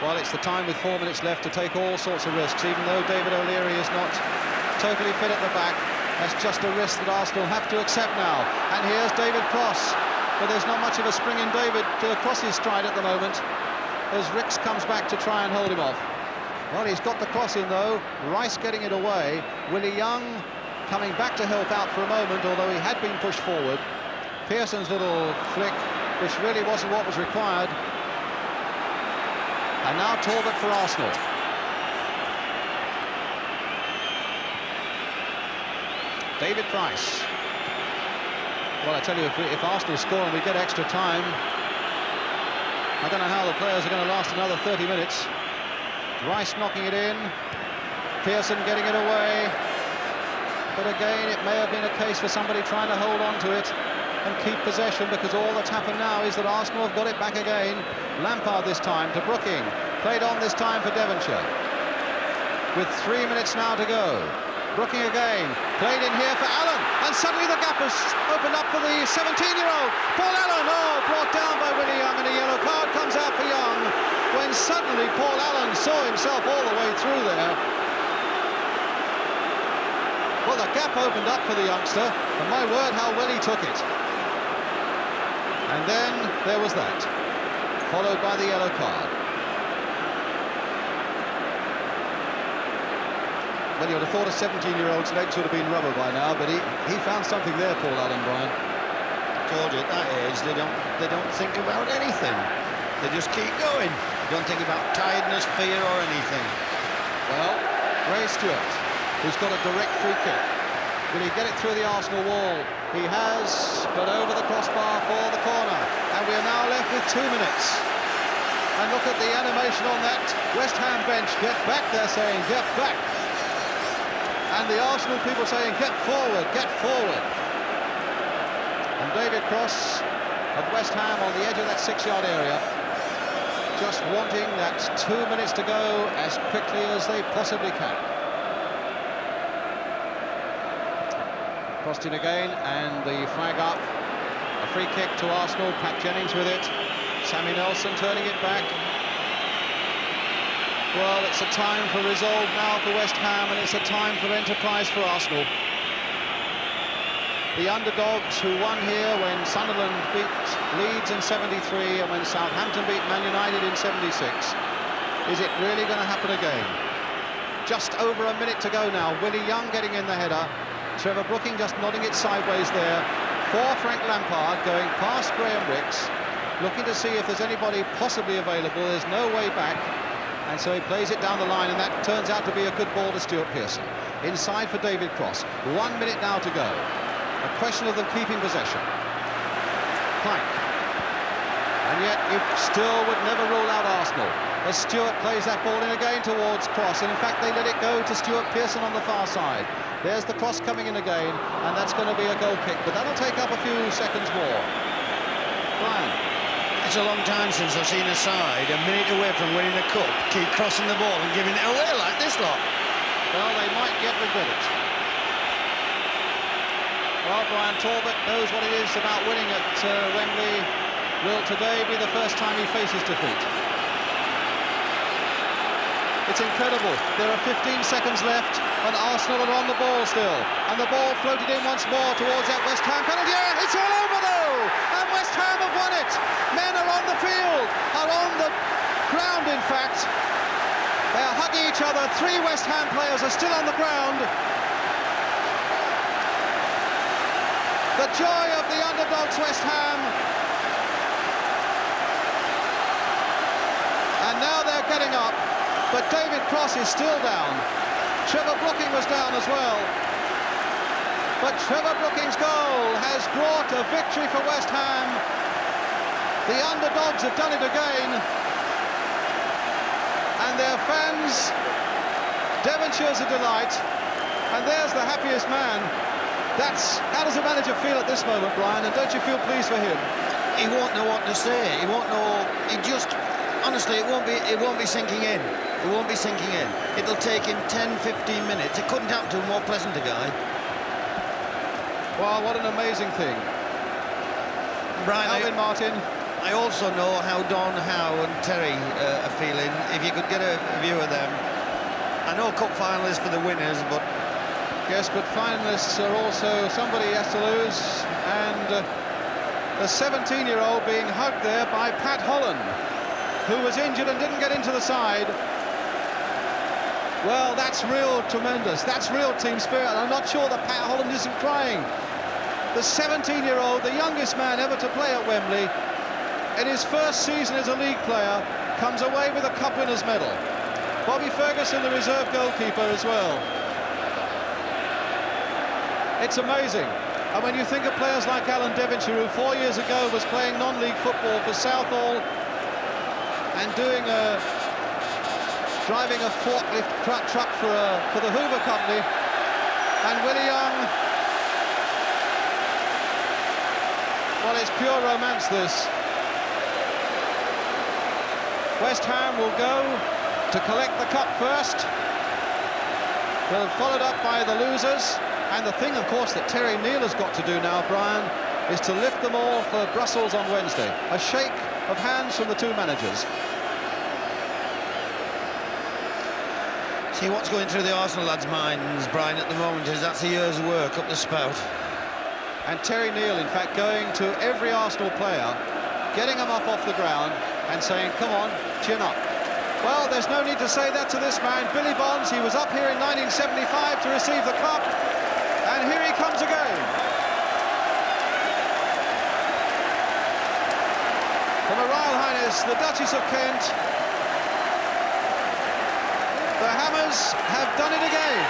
Well, it's the time with 4 minutes left to take all sorts of risks, even though David O'Leary is not totally fit at the back. That's just a risk that Arsenal have to accept now. And here's David Cross. but there's not much of a spring in David Cross's stride at the moment, as Ricks comes back to try and hold him off. Well, he's got the cross in, though. Rice getting it away. Willie Young coming back to help out for a moment, although he had been pushed forward. Pearson's little flick, which really wasn't what was required. And now Talbot for Arsenal. David Price. Well, I tell you, if Arsenal score and we get extra time, I don't know how the players are going to last another 30 minutes. Rice knocking it in. Pearson getting it away. But again, it may have been a case for somebody trying to hold on to it and keep possession, because all that's happened now is that Arsenal have got it back again. Lampard this time to Brooking. Played on this time for Devonshire. With 3 minutes now to go. Brooking again, played in here for Allen, and suddenly the gap has opened up for the 17-year-old. Paul Allen, brought down by Willie Young, and a yellow card comes out for Young, when suddenly Paul Allen saw himself all the way through there. Well, the gap opened up for the youngster, and my word, how well he took it. And then there was that, followed by the yellow card. Well, you would have thought a 17-year-old's legs would have been rubber by now, but he found something there, Paul Allen, Brian. Told you at that age they don't think about anything. They just keep going. Don't think about tiredness, fear, or anything. Well, Ray Stewart, who's got a direct free kick. Will he get it through the Arsenal wall? He has, but over the crossbar for the corner. And we are now left with 2 minutes. And look at the animation on that West Ham bench. Get back, they're saying, get back. And the Arsenal people saying, get forward, get forward. And David Cross of West Ham on the edge of that 6-yard area, just wanting that 2 minutes to go as quickly as they possibly can. Crossed in again, and the flag up. A free kick to Arsenal, Pat Jennings with it. Sammy Nelson turning it back. Well, it's a time for resolve now for West Ham, and it's a time for enterprise for Arsenal. The underdogs who won here when Sunderland beat Leeds in '73 and when Southampton beat Man United in '76. Is it really going to happen again? Just over a minute to go now. Willie Young getting in the header. Trevor Brooking just nodding it sideways there. For Frank Lampard going past Graham Ricks, looking to see if there's anybody possibly available. There's no way back. And so he plays it down the line, and that turns out to be a good ball to Stuart Pearson. Inside for David Cross. 1 minute now to go. A question of them keeping possession. Plank. And yet it still would never rule out Arsenal, as Stuart plays that ball in again towards Cross. And in fact, they let it go to Stuart Pearson on the far side. There's the cross coming in again, and that's going to be a goal kick. But that'll take up a few seconds more. Brian. It's a long time since I've seen a side a minute away from winning a cup keep crossing the ball and giving it away like this lot. Well, they might yet regret it. Well, Brian Talbot knows what it is about winning at Wembley. Will today be the first time he faces defeat? It's incredible. There are 15 seconds left, and Arsenal are on the ball still. And the ball floated in once more towards that West Ham penalty. Yeah, it's all over though! And West Ham have won it! Men are on the field, are on the ground in fact. They are hugging each other. 3 West Ham players are still on the ground. The joy of the underdogs West Ham. And now they're getting up. But David Cross is still down. Trevor Brooking was down as well. But Trevor Brooking's goal has brought a victory for West Ham. The underdogs have done it again. And their fans, Devonshire's a delight. And there's the happiest man. How does the manager feel at this moment, Brian? And don't you feel pleased for him? He won't know what to say. He won't know. Honestly, it won't be sinking in. It won't be sinking in. It'll take him 10-15 minutes. It couldn't happen to a more pleasant a guy. Well, what an amazing thing. Brian, Alvin Martin. I also know how Don, Howe and Terry are feeling. If you could get a view of them. I know cup finalists for the winners, but... Yes, but finalists are also somebody has to lose, and The 17-year-old being hugged there by Pat Holland, who was injured and didn't get into the side. Well, that's real tremendous. That's real team spirit. I'm not sure that Pat Holland isn't crying. The 17-year-old, the youngest man ever to play at Wembley, in his first season as a league player, comes away with a cup winner's medal. Bobby Ferguson, the reserve goalkeeper, as well. It's amazing. And when you think of players like Alan Devonshire, who 4 years ago was playing non-league football for Southall and driving a forklift truck for the Hoover Company, and Willie Young, well, it's pure romance, this. West Ham will go to collect the cup first. They'll followed up by the losers. And the thing, of course, that Terry Neal has got to do now, Brian, is to lift them all for Brussels on Wednesday. A shake of hands from the two managers. See, what's going through the Arsenal lads' minds, Brian, at the moment is that's a year's work up the spout. And Terry Neal, in fact, going to every Arsenal player, getting them up off the ground and saying, come on, chin up. Well, there's no need to say that to this man. Billy Bonds, he was up here in 1975 to receive the cup. And here he comes again. From Her Royal Highness, the Duchess of Kent, the Hammers have done it again.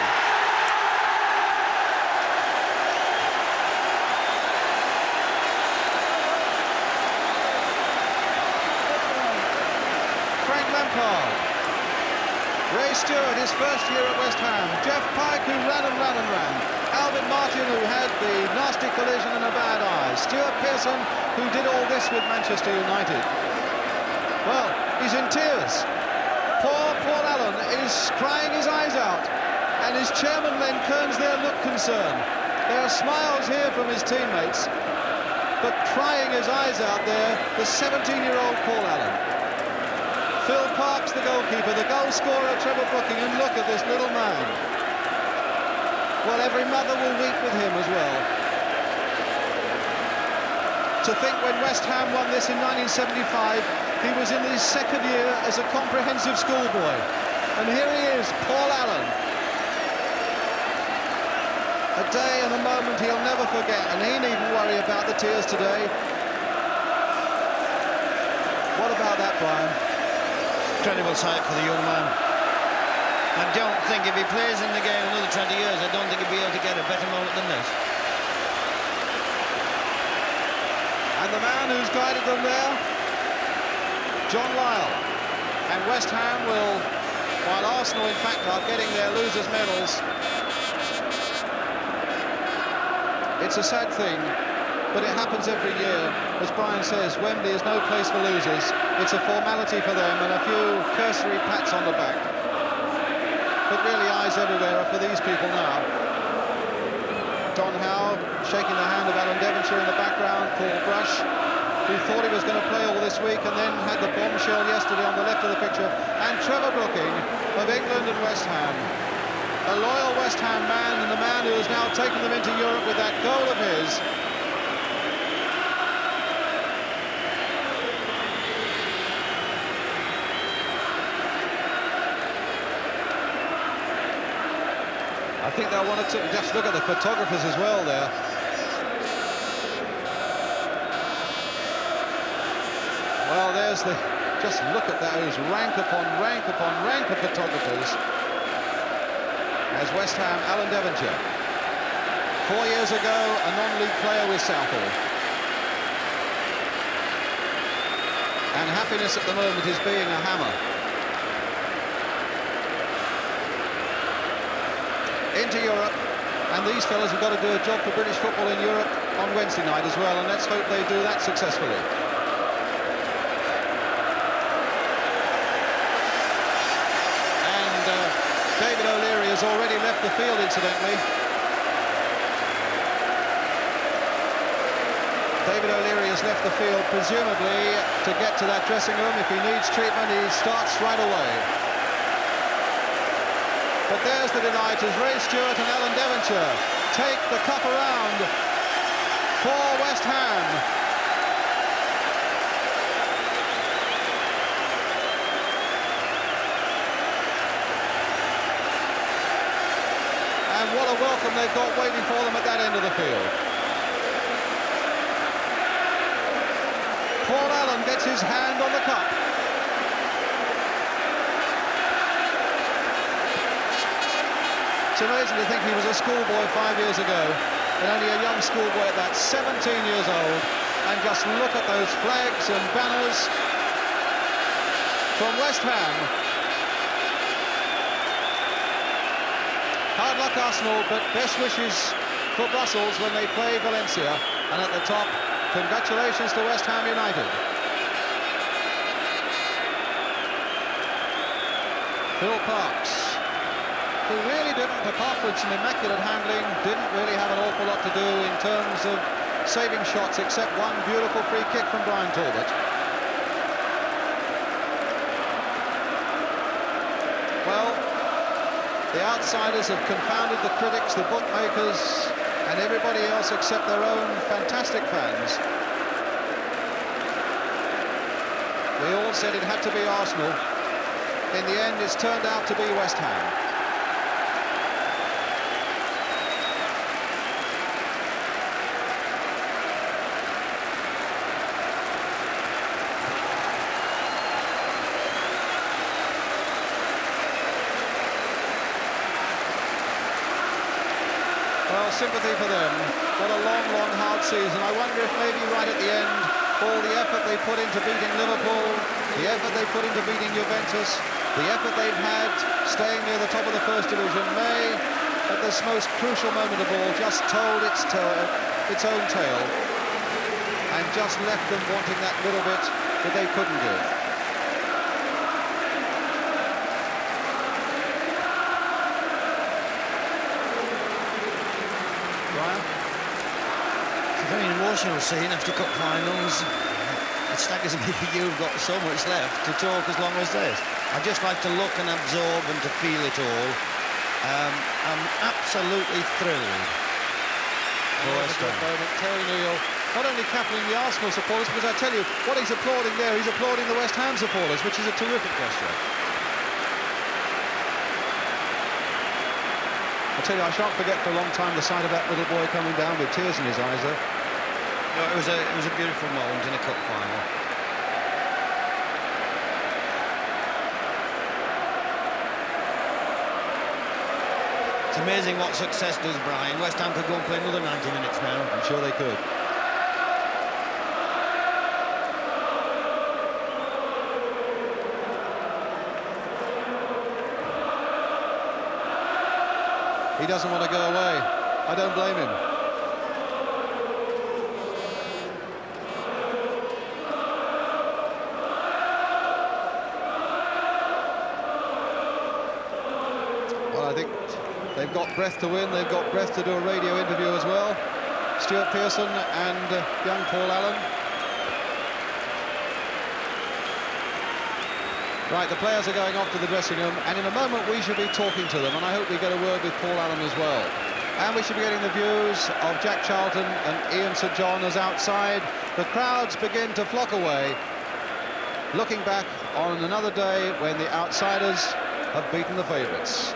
Frank Lampard, Ray Stewart, his first year at West Ham, Jeff Pike, who ran and ran and ran, Alvin Martin, who had the nasty collision and a bad eye, Stuart Pearson, who did all this with Manchester United. Well, he's in tears. Poor Paul Allen is crying his eyes out, and his chairman Len Kearns there look concerned. There are smiles here from his teammates, but crying his eyes out there, the 17-year-old Paul Allen. Phil Parkes, the goalkeeper, the goal scorer, Trevor Brooking, and look at this little man. Well, every mother will weep with him as well. To think when West Ham won this in 1975, he was in his second year as a comprehensive schoolboy. And here he is, Paul Allen. A day and a moment he'll never forget, and he needn't worry about the tears today. What about that, Brian? Incredible sight for the young man. I don't think if he plays in the game another 20 years, I don't think he'll be able to get a better moment than this. And the man who's guided them there, John Lyall. And West Ham will, while Arsenal in fact are getting their losers' medals. It's a sad thing, but it happens every year. As Brian says, Wembley is no place for losers. It's a formality for them and a few cursory pats on the back. But really, eyes everywhere are for these people now. Don Howe shaking the hand of Alan Devonshire in the background, Paul Brush, who thought he was going to play all this week and then had the bombshell yesterday on the left of the picture, and Trevor Brooking of England and West Ham. A loyal West Ham man, and the man who has now taken them into Europe with that goal of his. I think they'll want to just look at the photographers as well there. Well, there's the... Just look at those rank upon rank upon rank of photographers. As West Ham, Alan Devonshire. 4 years ago, a non-league player with Southall. And happiness at the moment is being a Hammer. Into Europe, and these fellas have got to do a job for British football in Europe on Wednesday night as well, and let's hope they do that successfully. And David O'Leary has already left the field, incidentally. David O'Leary has left the field, presumably to get to that dressing room. If he needs treatment, he starts right away. But there's the delight as Ray Stewart and Alan Devonshire take the cup around for West Ham. what a welcome they've got waiting for them at that end of the field. Paul Allen gets his hand on the cup. It's amazing to think he was a schoolboy 5 years ago, and only a young schoolboy at that, 17 years old, and just look at those flags and banners from West Ham. Hard luck Arsenal, but best wishes for Brussels when they play Valencia, and at the top, congratulations to West Ham United. Phil Parkes, who really didn't, apart from some immaculate handling, didn't really have an awful lot to do in terms of saving shots, except one beautiful free kick from Brian Talbot. Well, the outsiders have confounded the critics, the bookmakers, and everybody else except their own fantastic fans. We all said it had to be Arsenal. In the end, it's turned out to be West Ham. Well, sympathy for them. What a long, long, hard season. I wonder if maybe right at the end, all the effort they put into beating Liverpool, the effort they put into beating Juventus, the effort they've had staying near the top of the First Division may, at this most crucial moment of all, just told its own tale and just left them wanting that little bit that they couldn't give. It's a very emotional scene after cup finals. It staggers me that you've got so much left to talk as long as this. I'd just like to look and absorb and to feel it all. I'm absolutely thrilled. Terry Neill, not only capping the Arsenal supporters, because I tell you, what he's applauding there, he's applauding the West Ham supporters, which is a terrific gesture. I tell you, I shan't forget for a long time the sight of that little boy coming down with tears in his eyes there. No, it was a beautiful moment in a cup final. It's amazing what success does, Brian. West Ham could go and play another 90 minutes now. I'm sure they could. He doesn't want to go away. I don't blame him. Well, I think they've got breath to win. They've got breath to do a radio interview as well. Stuart Pearson and young Paul Allen. Right, the players are going off to the dressing room, and in a moment we should be talking to them, and I hope we get a word with Paul Allen as well. And we should be getting the views of Jack Charlton and Ian St John as outside the crowds begin to flock away, looking back on another day when the outsiders have beaten the favourites.